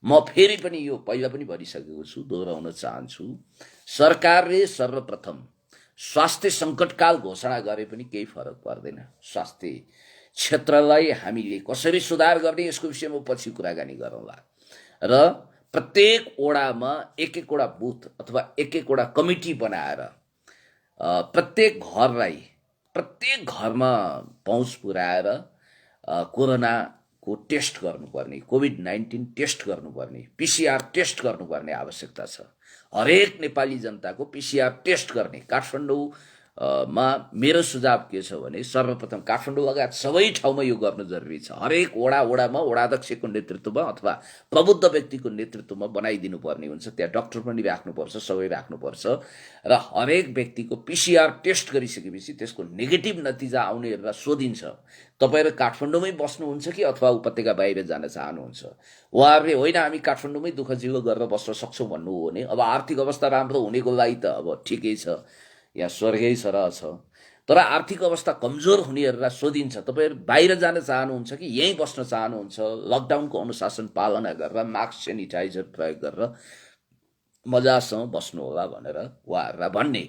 म फेरि पनि यो पहिला पनि भनिसकेको छु, दोहोऱ्याउन चाहन्छु। सरकारले सर्वप्रथम स्वास्थ्य सङ्कटकाल घोषणा गरे पनि केही फरक पर्दैन। स्वास्थ्य क्षेत्रलाई हामीले कसरी सुधार गर्ने यसको विषयमा पछि कुराकानी गरौँला। र प्रत्येक वडामा एक एकवटा बुथ अथवा एक एकवटा कमिटी बनाएर प्रत्येक घरमा पहुँच पुर्याएर कोरोनाको टेस्ट गर्नुपर्ने, कोभिड-19 टेस्ट गर्नुपर्ने, पिसिआर टेस्ट गर्नुपर्ने आवश्यकता छ। हरेक नेपाली जनताको पिसिआर टेस्ट गर्ने काठमाडौँमा मेरो सुझाव के छ भने सर्वप्रथम काठमाडौँ लगायत सबै ठाउँमा यो गर्नु जरुरी छ। हरेक वडामा वडाध्यक्षको नेतृत्वमा अथवा प्रबुद्ध व्यक्तिको नेतृत्वमा बनाइदिनु पर्ने हुन्छ। त्यहाँ डाक्टर पनि राख्नुपर्छ, सबै राख्नुपर्छ र हरेक व्यक्तिको पिसिआर टेस्ट गरिसकेपछि त्यसको नेगेटिभ नतिजा आउनेहरूलाई सोधिन्छ, तपाईहरु काठमाडौँमै बस्नुहुन्छ कि अथवा उपत्यका बाहिर जान चाहनुहुन्छ। उहाँहरूले होइन हामी काठमाडौँमै दुःख जिल्लो गरेर बस्न सक्छौँ भन्नु हो भने अब आर्थिक अवस्था राम्रो हुनेको लागि त अब ठिकै छ, यहाँ स्वर्गै सरह छ। तर आर्थिक अवस्था कमजोर हुनेहरूलाई सोधिन्छ, तपाईहरु बाहिर जान चाहनुहुन्छ कि यहीँ बस्न चाहनुहुन्छ, लकडाउनको अनुशासन पालना गरेर मास्क सेनिटाइजर प्रयोग गरेर मजासँग बस्नु होला भनेर उहाँहरूलाई भन्ने।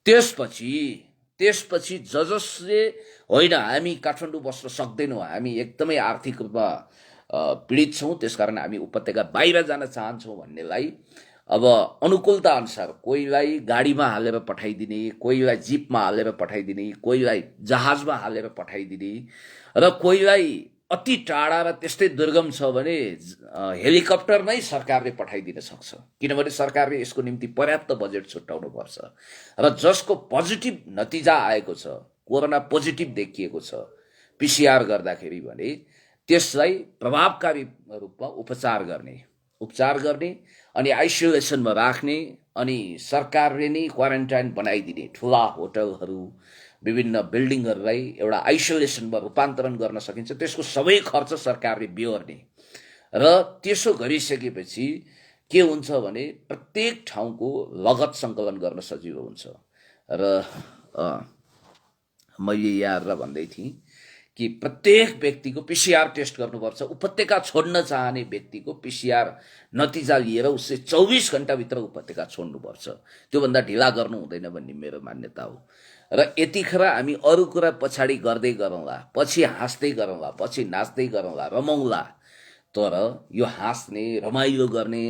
त्यसपछि जसले होइन हामी काठमाडौँ बस्न सक्दैनौँ, हामी एकदमै आर्थिक रूपमा पीडित छौँ, त्यसकारण हामी उपत्यका बाहिर जान चाहन्छौँ भन्नेलाई अब अनुकूलता अनुसार कोहीलाई गाडीमा हालेर पठाइदिने, कोहीलाई जिपमा हालेर पठाइदिने, कोहीलाई जहाजमा हालेर पठाइदिने र कोहीलाई अति टाढा र त्यस्तै दुर्गम छ भने हेलिकप्टरमै सरकारले पठाइदिन सक्छ। किनभने सरकारले यसको निम्ति पर्याप्त बजेट छुट्याउनु पर्छ। र जसको पोजिटिभ नतिजा आएको छ, कोरोना पोजिटिभ देखिएको छ पिसिआर गर्दाखेरि भने त्यसलाई प्रभावकारी रूपमा उपचार गर्ने अनि आइसोलेसनमा राख्ने अनि सरकारले नै क्वारेन्टाइन बनाइदिने, ठुला होटलहरू विभिन्न बिल्डिङहरूलाई एउटा आइसोलेसनमा रूपान्तरण गर्न सकिन्छ, त्यसको सबै खर्च सरकारले बिहोर्ने। र त्यसो गरिसकेपछि के हुन्छ भने प्रत्येक ठाउँको लगत सङ्कलन गर्न सजिलो हुन्छ। र मैले यहाँ भन्दै थिएँ कि प्रत्येक व्यक्तिको पिसिआर टेस्ट गर्नुपर्छ। उपत्यका छोड्न चाहने व्यक्तिको पिसिआर नतिजा लिएर उसले 24 घण्टाभित्र उपत्यका छोड्नुपर्छ, त्योभन्दा ढिला गर्नु हुँदैन भन्ने मेरो मान्यता हो। र यतिखेर हामी अरू कुरा पछाडि गर्दै गरौँला, पछि हाँस्दै गरौँला, पछि नाच्दै गरौँला, रमाउँला। तर यो हाँस्ने रमाइलो गर्ने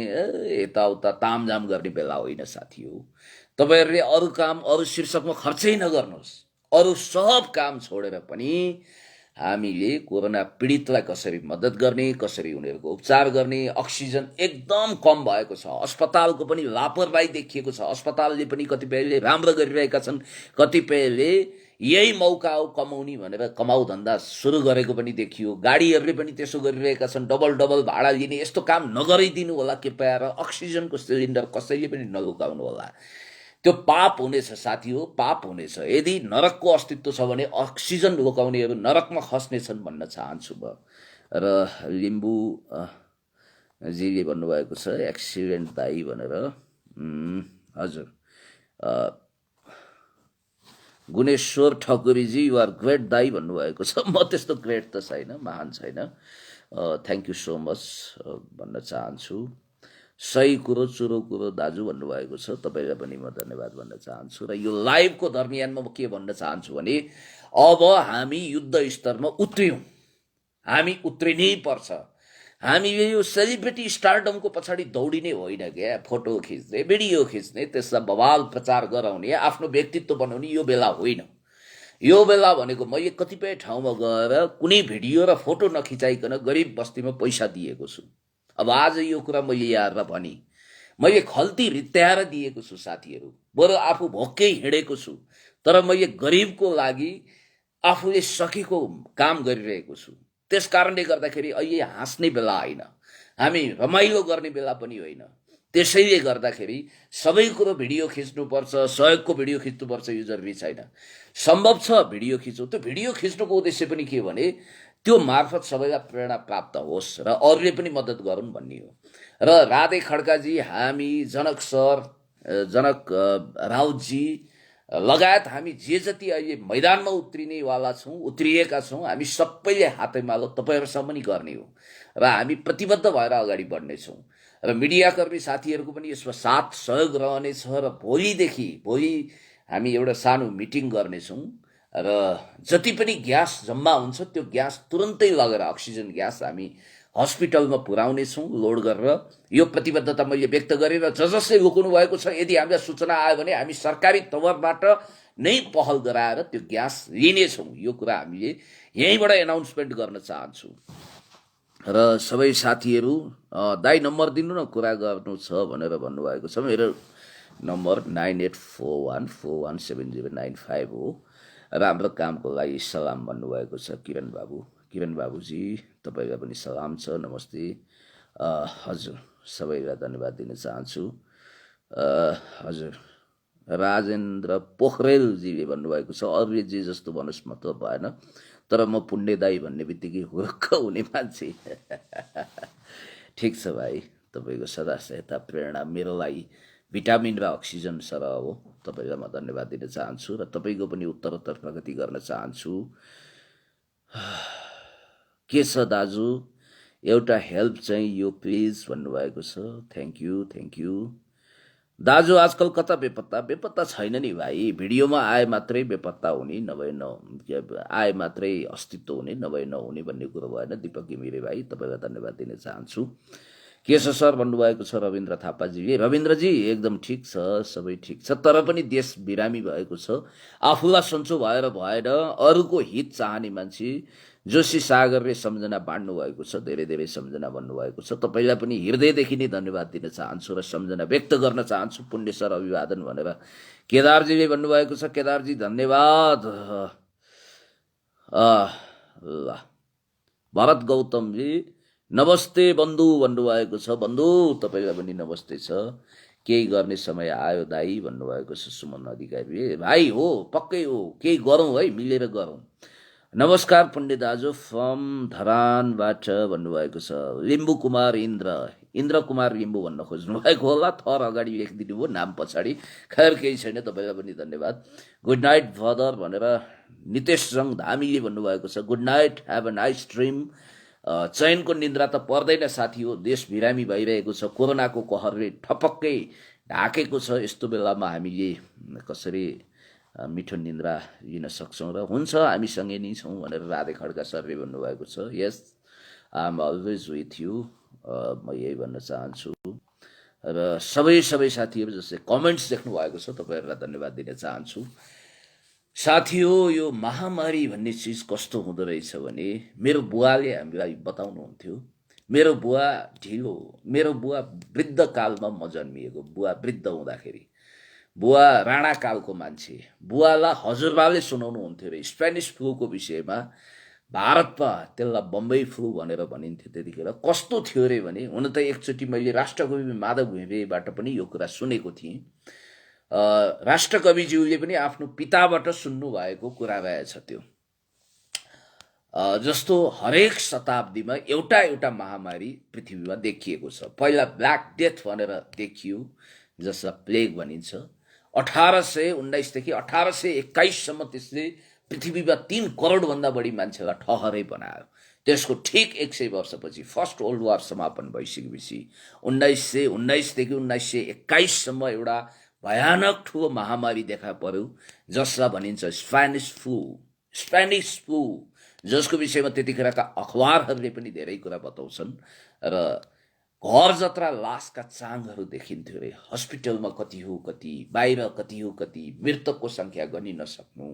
यताउता तामझाम गर्ने बेला होइन साथी हो। तपाईहरुले अरू काम अरू शीर्षकमा खर्चै नगर्नुहोस्, अरू सब काम छोडेर पनि हामीले कोरोना पीडितलाई कसरी मद्दत गर्ने, कसरी उनीहरूको उपचार गर्ने। अक्सिजन एकदम कम भएको छ, अस्पतालको पनि लापरवाही देखिएको छ। अस्पतालले पनि कतिपयले राम्रो गरिरहेका छन्, कतिपयले यही मौका हो कमाउने भनेर कमाउ धन्दा सुरु गरेको पनि देखियो। गाडीहरूले पनि त्यसो गरिरहेका छन्, डबल भाडा लिने। यस्तो काम नगरिदिनु होला कृपया। र अक्सिजनको सिलिन्डर कसैले पनि नलुकाउनु होला, त्यो पाप हुनेछ साथी हो, पाप हुनेछ। यदि नरकको अस्तित्व छ भने अक्सिजन लुकाउनेहरू नरकमा खस्नेछन् भन्न चाहन्छु म। र लिम्बू जीले भन्नुभएको छ एक्सिडेन्ट दाई भनेर। हजुर, गुणेश्वर ठकुरीजी युआर ग्रेट दाई भन्नुभएको छ। म त्यस्तो ग्रेट त छैन, महान छैन। थ्याङ्क यू सो मच भन्न चाहन्छु। सही कुरो चुरो कुरो दाजु भन्नुभएको छ, तपाईँलाई पनि म धन्यवाद भन्न चाहन्छु। र यो लाइभको दरमियानमा म के भन्न चाहन्छु भने अब हामी युद्ध स्तरमा उत्रियौँ, हामी उत्रिनै पर्छ। हामीले यो सेलिब्रिटी स्टारडमको पछाडि दौडिने होइन क्या, फोटो खिच्ने भिडियो खिच्ने त्यसलाई बवाल प्रचार गराउने आफ्नो व्यक्तित्व बनाउने यो बेला होइन। यो बेला भनेको मैले कतिपय ठाउँमा गएर कुनै भिडियो र फोटो नखिचाइकन गरिब बस्तीमा पैसा दिएको छु। अब आज यो कुरा मैले यहाँ भने मैले खल्ती रित्याएर दिएको छु साथीहरू, बरु आफू भोकै हिँडेको छु, तर मैले गरिबको लागि आफूले सकेको काम गरिरहेको छु। त्यस कारणले गर्दाखेरि अहिले हाँस्ने बेला होइन, हामी रमाइलो गर्ने बेला पनि होइन। त्यसैले गर्दाखेरि सबै कुरो भिडियो खिच्नुपर्छ, सहयोगको भिडियो खिच्नुपर्छ यो जरुरी छैन। सम्भव छ भिडियो खिचौँ, त्यो भिडियो खिच्नुको उद्देश्य पनि के भने त्यो मार्फत सबैलाई प्रेरणा प्राप्त होस् र अरूले पनि मद्दत गरून् भन्ने हो। र राधे खड्काजी, हामी जनक सर, जनक राउतजी लगायत हामी जे जति अहिले मैदानमा उत्रिनेवाला छौँ, उत्रिएका छौँ, हामी सबैले हातैमालो तपाईँहरूसँग पनि गर्ने हो र हामी प्रतिबद्ध भएर अगाडि बढ्नेछौँ। र मिडियाकर्मी साथीहरूको पनि यसमा साथ सहयोग रहनेछ। र भोलि हामी एउटा सानो मिटिङ गर्नेछौँ र जति पनि ग्यास जम्मा हुन्छ त्यो ग्यास तुरन्तै लगेर अक्सिजन ग्यास हामी हस्पिटलमा पुर्याउनेछौँ लोड गरेर। यो प्रतिबद्धता मैले व्यक्त गरेँ र जसले रोक्नु भएको छ, यदि हामीलाई सूचना आयो भने हामी सरकारी तवरबाट नै पहल गराएर त्यो ग्यास लिनेछौँ। यो कुरा हामीले यहीँबाट एनाउन्समेन्ट गर्न चाहन्छु। र सबै साथीहरू दाइ नम्बर दिनु न, कुरा गर्नु छ भनेर भन्नुभएको छ। मेरो नम्बर 9841417095 हो। र हाम्रो कामको लागि सलाम भन्नुभएको छ किरण बाबु। किरण बाबुजी तपाईँलाई पनि सलाम छ, नमस्ते। हजुर सबैलाई धन्यवाद दिन चाहन्छु। हजुर राजेन्द्र पोखरेलजीले भन्नुभएको छ अरूले जे जस्तो भन्नुहोस् मतलब भएन, तर म पुण्य दाई भन्ने बित्तिकै हुर्क हुने मान्छे। ठिक छ भाइ, तपाईँको सदा सहायता प्रेरणा मेरो लागि भिटामिन र अक्सिजन सरह हो। तपाईँलाई म धन्यवाद दिन चाहन्छु र तपाईँको पनि उत्तरोत्तर प्रगति गर्न चाहन्छु। के छ दाजु, एउटा हेल्प चाहिँ यो प्लिज भन्नुभएको छ। थ्याङ्क यू दाजु। आजकल कता बेपत्ता छैन नि भाइ। भिडियोमा आए मात्रै बेपत्ता हुने, नभए आए मात्रै अस्तित्व हुने, नभए नहुने भन्ने कुरो भएन। दिपक घिमिरे भाइ तपाईँलाई धन्यवाद दिन चाहन्छु। के छ सर भन्नुभएको छ रविन्द्र थापाजीले। रविन्द्रजी एकदम ठिक छ, सबै ठिक छ, तर पनि देश बिरामी भएको छ। आफूलाई सन्चो भएर भएन, अरूको हित चाहने मान्छे जोशी सागरले सम्झना बाँड्नु भएको छ, धेरै धेरै सम्झना भन्नुभएको छ। तपाईँलाई पनि हृदयदेखि नै धन्यवाद दिन चाहन्छु र सम्झना व्यक्त गर्न चाहन्छु, पुण्य सर अभिवादन भनेर। केदारजीले भन्नुभएको छ, केदारजी धन्यवाद। ल भरत गौतमजी नमस्ते बन्धु भन्नुभएको छ। बन्धु तपाईँलाई पनि नमस्ते छ। केही गर्ने समय आयो दाई भन्नुभएको छ सुमन अधिकारीले। भाइ हो, पक्कै हो, केही गरौँ है, मिलेर गरौँ। नमस्कार पुण्य दाजु फ्रम धरानबाट भन्नुभएको छ। लिम्बू कुमार इन्द्र कुमार लिम्बू भन्न खोज्नु भएको होला, थर अगाडि लेखिदिनु भयो, नाम पछाडि। खैर केही छैन, तपाईँलाई पनि धन्यवाद। गुड नाइट ब्रदर भनेर नितेश रङ धामीले भन्नुभएको छ। Good night, have a nice dream. चयनको निन्द्रा त पर्दैन साथी हो, देश बिरामी भइरहेको छ, कोरोनाको कहरले ठपक्कै ढाकेको छ। यस्तो बेलामा हामीले कसरी मिठो निन्द्रा लिन सक्छौँ र हुन्छ हामीसँगै नै छौँ भनेर राधे खड्का सरले भन्नुभएको छ। Yes I am always with you, म यही भन्न चाहन्छु। र सबै साथीहरू जसले कमेन्ट्स लेख्नु भएको छ तपाईँहरूलाई धन्यवाद दिन चाहन्छु। साथी हो, यो महामारी भन्ने चिज कस्तो हुँदो रहेछ भने मेरो बुवाले हामीलाई बताउनुहुन्थ्यो। मेरो बुवा ढिलो, मेरो बुवा वृद्ध कालमा म जन्मिएको, बुवा वृद्ध हुँदाखेरि, बुवा राणाकालको मान्छे। बुवालाई हजुरबाले सुनाउनुहुन्थ्यो अरे स्पेनिस फ्लूको विषयमा। भारतमा त्यसलाई बम्बई फ्लू भनेर भनिन्थ्यो त्यतिखेर। कस्तो थियो अरे भने, हुन त एकचोटि मैले राष्ट्रकवि माधव घिमिरेबाट पनि यो कुरा सुनेको थिएँ। राष्ट्रकविज्यूले पनि आफ्नो पिताबाट सुन्नु भएको कुरा रहेछ त्यो। जस्तो हरेक शताब्दीमा एउटा महामारी पृथ्वीमा देखिएको छ। पहिला ब्ल्याक डेथ भनेर देखियो, जसलाई प्लेग भनिन्छ। 1819 देखि 1821 सम्म त्यसले पृथ्वीमा 3 करोडभन्दा बढी मान्छेलाई ठहरै बनायो। त्यसको ठिक 100 वर्षपछि फर्स्ट वर्ल्ड वार समापन भइसकेपछि 1919देखि 1921सम्म एउटा भयानक ठुलो महामारी देखा पर्यो, जसलाई भनिन्छ स्पेनिस फ्लू, जसको विषयमा त्यतिखेरका अखबारहरूले पनि धेरै कुरा बताउँछन्। र घर जत्रा लासका चाङहरू देखिन्थ्यो अरे। हस्पिटलमा कति हो कति, बाहिर कति हो कति, मृतकको सङ्ख्या गनि नसक्नु,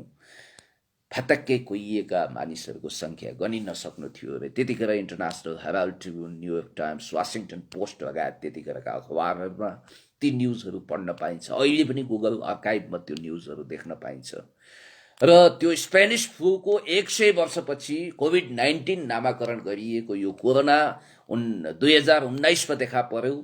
फतक्कै कोइएका मानिसहरूको सङ्ख्या गनि नसक्नु थियो अरे। त्यतिखेर International Herald Tribune, New York Times, Washington Post लगायत त्यतिखेरका अखबारहरूमा ती न्युजहरू पढ्न पाइन्छ। अहिले पनि गुगल आर्काइभमा त्यो न्युजहरू देख्न पाइन्छ। र त्यो स्पेनिस फ्लूको 100 वर्षपछि कोभिड-19 नामाकरण गरिएको यो कोरोना 2019मा देखा पर्यो।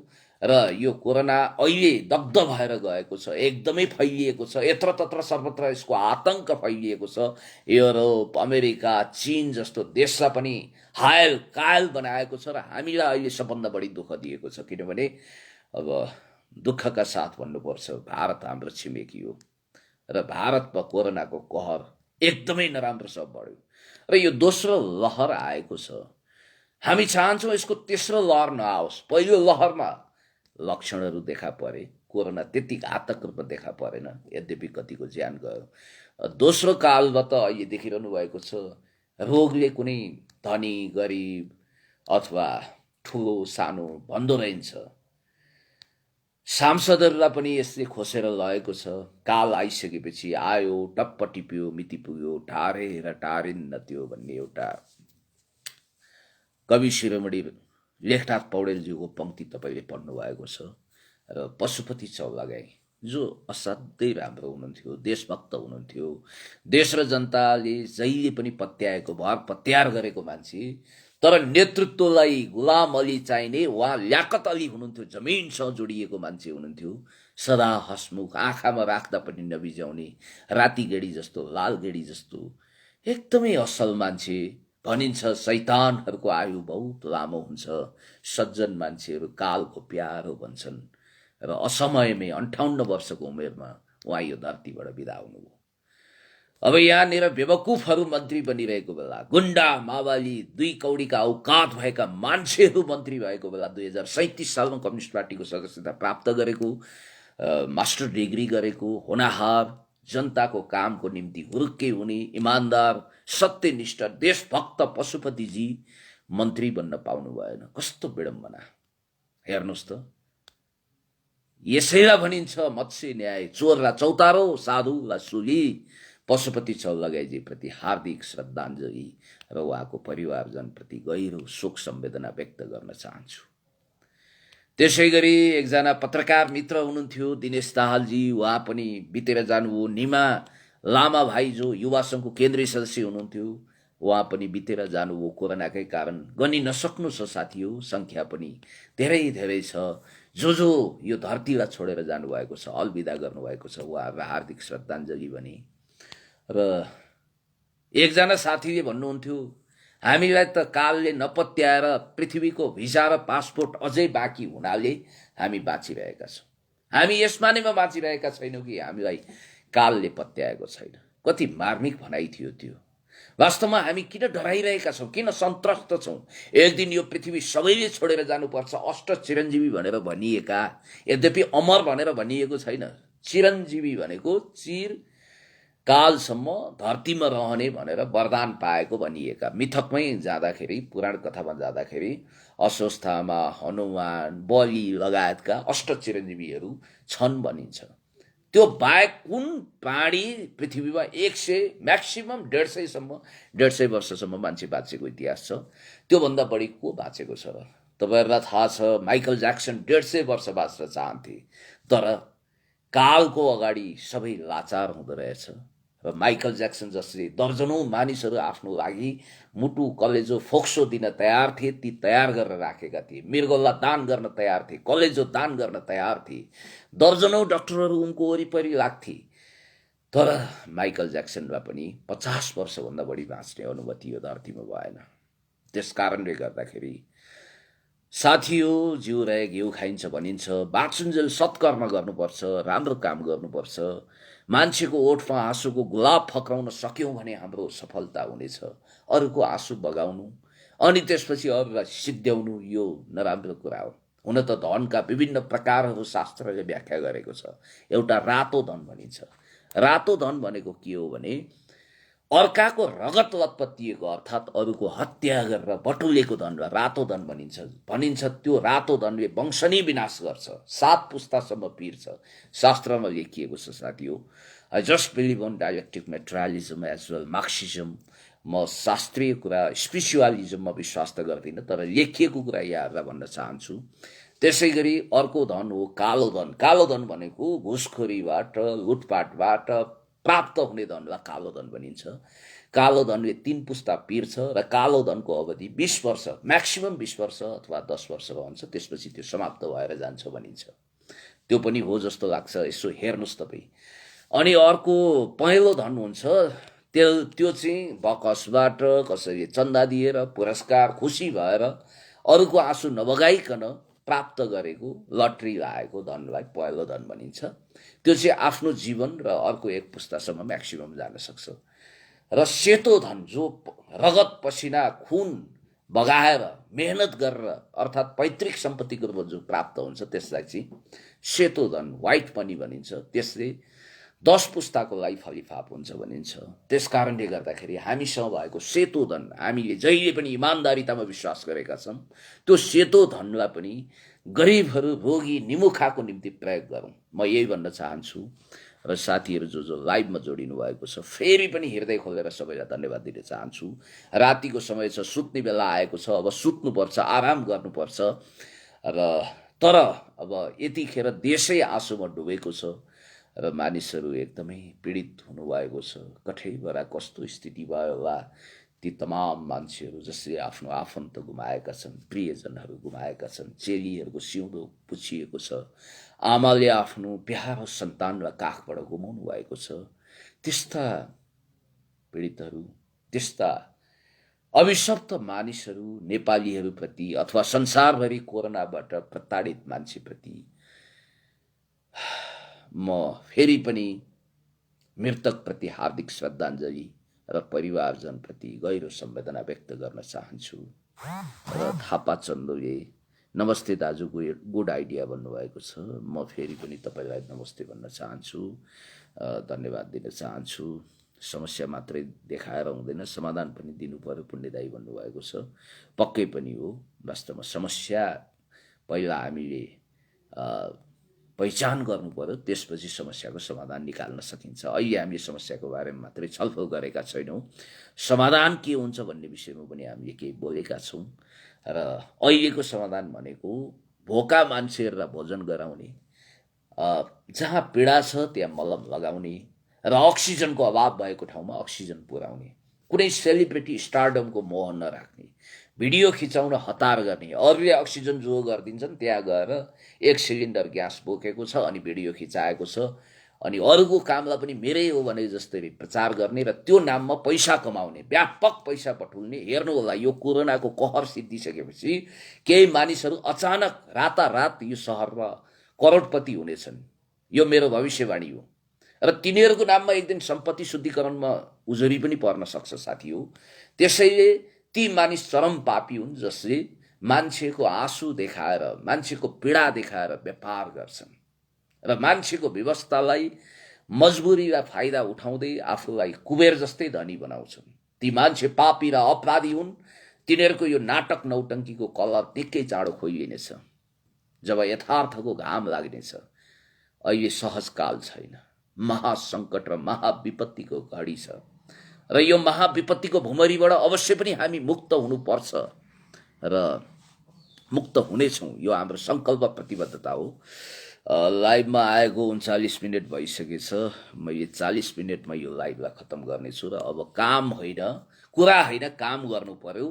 र यो कोरोना अहिले दग्ध भएर गएको छ, एकदमै फैलिएको छ, यत्रतत्र सर्वत्र यसको आतंक फैलिएको छ। युरोप, अमेरिका, चीन जस्तो देशलाई पनि हायल कायल बनाएको छ। र हामीलाई अहिले सबभन्दा बढी दुःख दिएको छ, किनभने अब दुःखका साथ भन्नुपर्छ भारत हाम्रो छिमेकी हो र भारतमा कोरोनाको कहर एकदमै नराम्रोसँग बढ्यो र यो दोस्रो लहर आएको छ। हामी चाहन्छौँ यसको तेस्रो लहर नआओस्। पहिलो लहरमा लक्षणहरू देखा परे, कोरोना त्यति घातक रूपमा देखा परेन, यद्यपि कतिको ज्यान गयो। दोस्रो कालमा त अहिले देखिरहनु भएको छ, रोगले कुनै धनी गरिब अथवा ठुलो सानो भन्दो रहन्छ। सांसदहरूलाई पनि यसले खोसेर लगेको छ। काल आइसकेपछि आयो, टप्प टिप्यो, मिति पुग्यो, टारेर टारिन्न त्यो भन्ने एउटा कवि शिरोमणि लेखनाथ पौडेलज्यूको पङ्क्ति तपाईँले पढ्नु भएको छ। र पशुपति चौलागाई जो असाध्यै राम्रो हुनुहुन्थ्यो, देशभक्त हुनुहुन्थ्यो, देश र जनताले जहिले पनि पत्याएको भर पत्यार गरेको मान्छे, तर नेतृत्वलाई गुलाम अली चाहिने उहाँ ल्याकत अली हुनुहुन्थ्यो, जमिनसँग जोडिएको मान्छे हुनुहुन्थ्यो। सदा हसमुख, आँखामा राख्दा पनि नबिजाउने, राति गेडी जस्तो, लाल गेडी जस्तो, एकदमै असल मान्छे। भनिन्छ शैतानहरूको आयु बहुत लामो हुन्छ, सज्जन मान्छेहरू कालको प्यारो भन्छन्। र असमयमै 58 वर्षको उमेरमा उहाँ यो धरतीबाट बिदा हुनुभयो। अब यहाँनिर बेवकुफहरू मन्त्री बनिरहेको बेला, गुन्डा माओवादी 2 कौडीका औकात भएका मान्छेहरू मन्त्री भएको बेला, 2037 सालमा कम्युनिस्ट पार्टीको सदस्यता प्राप्त गरेको, मास्टर डिग्री गरेको, होनहार, जनताको कामको निम्ति हुर्के हुने, इमान्दार, सत्यनिष्ठ, देशभक्त पशुपतिजी मन्त्री बन्न पाउनु भएन। कस्तो विडम्बना हेर्नुहोस् त। यसैलाई भनिन्छ मत्स्य न्याय, चोरलाई चौतारो, साधुलाई सुली। पशुपति चौलागाईजी प्रति हार्दिक श्रद्धाञ्जली र उहाँको परिवारजनप्रति गहिरो शोक संवेदना व्यक्त गर्न चाहन्छु। त्यसै गरी एकजना पत्रकार मित्र हुनुहुन्थ्यो दिनेश दाहालजी, उहाँ पनि बितेर जानुभयो। निमा लामा भाइ जो युवा सङ्घको केन्द्रीय सदस्य हुनुहुन्थ्यो, उहाँ पनि बितेर जानुभयो कोरोनाकै कारण। गनि नसक्नु छ साथीहरू, सङ्ख्या पनि धेरै धेरै छ। जो यो धरतीलाई छोडेर जानुभएको छ, अलविदा गर्नुभएको छ, उहाँहरूलाई हार्दिक श्रद्धाञ्जली भने। र एकजना साथीले भन्नुहुन्थ्यो, हामीलाई त कालले नपत्याएर पृथ्वीको भिसा र पासपोर्ट अझै बाँकी हुनाले हामी बाँचिरहेका छौँ। हामी यस मानेमा बाँचिरहेका छैनौँ कि हामीलाई कालले पत्याएको छैन। कति मार्मिक भनाइ थियो त्यो। वास्तवमा हामी किन डराइरहेका छौँ, किन सन्त्रस्त छौँ? एक दिन यो पृथ्वी सबैले छोडेर जानुपर्छ। अष्ट चिरञ्जीवी भनेर भनिएका, यद्यपि अमर भनेर भनिएको छैन, चिरञ्जीवी भनेको चिर कालसम्म धरतीमा रहने भनेर वरदान पाएको भनिएका। मिथकमै जाँदाखेरि, पुराण कथामा जाँदाखेरि अस्वस्थामा हनुमान, बलि लगायतका अष्ट चिरञ्जीवीहरू छन् भनिन्छ। त्यो बाहेक कुन प्राणी पृथ्वीमा 100 म्याक्सिमम 150 वर्षसम्म मान्छे बाँचेको इतिहास छ? त्योभन्दा बढी को बाँचेको छ र? तपाईँहरूलाई थाहा छ माइकल ज्याक्सन 150 वर्ष बाँच्न चाहन्थे, तर कालको अगाडि सबै लाचार हुँदो रहेछ। र माइकल ज्याक्सन जसले दर्जनौं मानिसहरू आफ्नो लागि मुटु कलेजो फोक्सो दिन तयार थिए, ती तयार गरेर राखेका थिए। मृगौला दान गर्न तयार थिए, कलेजो दान गर्न तयार थिए। दर्जनौं डाक्टरहरू उनको वरिपरि लाग्थे, तर माइकल ज्याक्सनलाई पनि 50 वर्षभन्दा बढी बाँच्ने अनुमति यो धरतीमा भएन। त्यस कारणले गर्दाखेरि साथीयो, जिउ रहे घिउ खाइन्छ भनिन्छ। बाँचुन्जेल सत्कर्म गर्नुपर्छ, राम्रो काम गर्नुपर्छ। मान्छेको ओठमा आँसुको गुलाब फक्राउन सक्यौँ भने हाम्रो सफलता हुनेछ। अरूको आँसु बगाउनु, अनि त्यसपछि अरूलाई सिद्ध्याउनु यो नराम्रो कुरा हो। हुन त धनका विभिन्न प्रकारहरू शास्त्रले व्याख्या गरेको छ। एउटा रातो धन भनिन्छ। रातो धन भनेको के हो भने अर्काको रगत लतपतिएको अर्थात् अरूको हत्या गरेर बटुलेको धनलाई रातो धन भनिन्छ। त्यो रातो धनले वंशनी विनाश गर्छ, 7 पुस्तासम्म पिर्छ। शास्त्रमा लेखिएको छ साथी हो। I just believe on dialectic materialism as well Marxism. म शास्त्रीय कुरा स्पिरिचुअलिजममा विश्वास त गर्दिनँ, तर लेखिएको कुरा यहाँहरूलाई भन्न चाहन्छु। त्यसै गरी अर्को धन हो कालो धन। कालो धन भनेको घुसखोरीबाट लुटपाटबाट प्राप्त हुने धनलाई कालो धन भनिन्छ। कालो धनले 3 पुस्ता पिर्छ र कालो धनको अवधि 20 वर्ष, म्याक्सिमम 20 वर्ष अथवा 10 वर्ष रहन्छ, त्यसपछि त्यो समाप्त भएर जान्छ भनिन्छ। त्यो पनि हो जस्तो लाग्छ, यसो हेर्नुहोस् तपाईँ। अनि अर्को पहेँलो धन हुन्छ, त्यो चाहिँ बकसबाट कसैले चन्दा दिएर पुरस्कार खुसी भएर अरूको आँसु नबगाइकन प्राप्त गरेको लटरी लागेको धनलाई पहेँलो धन भनिन्छ। त्यो चाहिँ आफ्नो जीवन र अर्को 1 पुस्तासम्म म्याक्सिमम जान सक्छ। र सेतो धन जो रगत पसिना खुन बगाएर मेहनत गरेर अर्थात् पैतृक सम्पत्तिको रूपमा जो प्राप्त हुन्छ त्यसलाई चाहिँ सेतो धन व्हाइट मनी भनिन्छ। त्यसले 10 पुस्ताको लागि फलिफाप हुन्छ भनिन्छ। त्यसकारणले गर्दाखेरि हामीसँग भएको सेतो धन, हामीले जहिले पनि इमान्दारितामा विश्वास गरेका छौँ, त्यो सेतो धनलाई पनि गरिबहरू, रोगी, निमुखाको निम्ति प्रयोग गरौँ, म यही भन्न चाहन्छु। र साथीहरू जो लाइभमा जोडिनु भएको छ, फेरि पनि हृदय खोलेर सबैलाई धन्यवाद दिन चाहन्छु। रातिको समय छ, सुत्ने बेला आएको छ, अब सुत्नुपर्छ, आराम गर्नुपर्छ। तर अब यतिखेर देशै आँसुमा डुबेको छ र मानिसहरू एकदमै पीडित हुनुभएको छ। कठैबरा कस्तो स्थिति भयो होला ती तमाम मान्छेहरू जसले आफ्नो आफन्त गुमाएका छन्, प्रियजनहरू गुमाएका छन्, चेलीहरूको सिउँदो पुछिएको छ, आमाले आफ्नो प्यारो सन्तानलाई काखबाट गुमाउनु भएको छ। त्यस्ता पीडितहरू, त्यस्ता अभिशप्त मानिसहरू, नेपालीहरूप्रति अथवा संसारभरि कोरोनाबाट प्रताडित मान्छेप्रति म फेरि पनि मृतकप्रति हार्दिक श्रद्धाञ्जली र परिवारजनप्रति गहिरो संवेदना व्यक्त गर्न चाहन्छु। र थापा चन्दोले नमस्ते दाजु, गुड आइडिया भन्नुभएको छ। म फेरि पनि तपाईँलाई नमस्ते भन्न चाहन्छु, धन्यवाद दिन चाहन्छु। समस्या मात्रै देखाएर हुँदैन, समाधान पनि दिनु पर्यो पुण्यदायी भन्नुभएको छ। पक्कै पनि हो। वास्तवमा समस्या पहिला हामीले पहिचान गर्नु पर्यो, त्यसपछि समस्याको समाधान निकाल्न सकिन्छ। अहिले हामीले समस्याको बारेमा मात्रै छलफल गरेका छैनौँ, समाधान के हुन्छ भन्ने विषयमा पनि हामीले केही बोलेका छौँ। र अहिलेको समाधान भनेको भोका मान्छेहरूलाई भोजन गराउने, जहाँ पीडा छ त्यहाँ मलम लगाउने र अक्सिजनको अभाव भएको ठाउँमा अक्सिजन पुर्याउने, कुनै सेलिब्रिटी स्टारडमको मोह नराख्ने, भिडियो खिचाउन हतार गर्ने, अरूले अक्सिजन जो गरिदिन्छन् त्यहाँ गएर 1 सिलिन्डर ग्यास बोकेको छ अनि भिडियो खिचाएको छ, अनि अरूको कामलाई पनि मेरै हो भने जस्तै प्रचार गर्ने र त्यो नाममा पैसा कमाउने, व्यापक पैसा पठुल्ने। हेर्नु होला, यो कोरोनाको कहर सिद्धिसकेपछि केही मानिसहरू अचानक रातारात यो सहरमा करोडपति हुनेछन्, यो मेरो भविष्यवाणी हो। र तिनीहरूको नाममा एक दिन सम्पत्ति शुद्धिकरणमा उजुरी पनि पर्न सक्छ साथी हो। त्यसैले ती मानिस चरम पापी हुन् जसले मान्छेको आँसु देखाएर, मान्छेको पीडा देखाएर व्यापार गर्छन् र मान्छेको व्यवस्थालाई मजबुरीलाई फाइदा उठाउँदै आफूलाई कुबेर जस्तै धनी बनाउँछन्। ती मान्छे पापी र अपराधी हुन्। तिनीहरूको यो नाटक नौटङ्कीको कलर निकै चाँडो खोलिनेछ जब यथार्थको घाम लाग्नेछ। अहिले सहज काल छैन, महासङ्कट र महाविपत्तिको घडी छ र यो महाविपत्तिको भुमरीबाट अवश्य पनि हामी मुक्त हुनुपर्छ र मुक्त हुनेछौँ। यो हाम्रो सङ्कल्प प्रतिबद्धता हो। लाइभमा आएको 39 मिनट भइसकेछ। मैले 40 मिनटमा यो लाइभलाई खत्तम गर्नेछु र अब काम होइन, कुरा होइन, काम गर्नु पर्यो।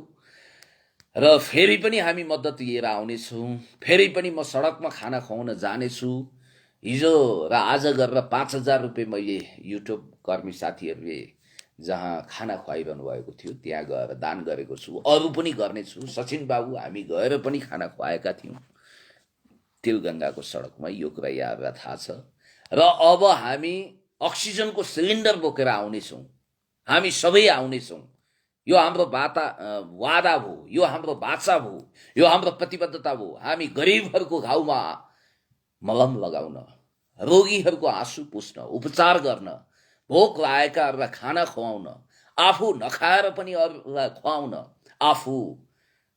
र फेरि पनि हामी मद्दत लिएर आउनेछौँ। फेरि पनि म सडकमा खाना खुवाउन जानेछु। हिजो र आज गरेर 5000 रुपियाँ मैले युट्युब कर्मी साथीहरूले जहाँ खाना खुवाइरहनु भएको थियो त्यहाँ गएर दान गरेको छु। अरू पनि गर्नेछु। सचिन बाबु हामी गएर पनि खाना खुवाएका थियौँ तिलगङ्गाको सडकमा, यो कुरा यहाँहरूलाई थाहा छ। र अब हामी अक्सिजनको सिलिन्डर बोकेर आउनेछौँ, हामी सबै आउनेछौँ। यो हाम्रो वादा भयो, यो हाम्रो बाचा भयो, यो हाम्रो प्रतिबद्धता भयो। हामी गरिबहरूको घाउमा मलम लगाउन, रोगीहरूको आँसु पुस्न, उपचार गर्न, भोक लागेकाहरूलाई खाना खुवाउन, आफू नखाएर पनि अरूलाई खुवाउन, आफू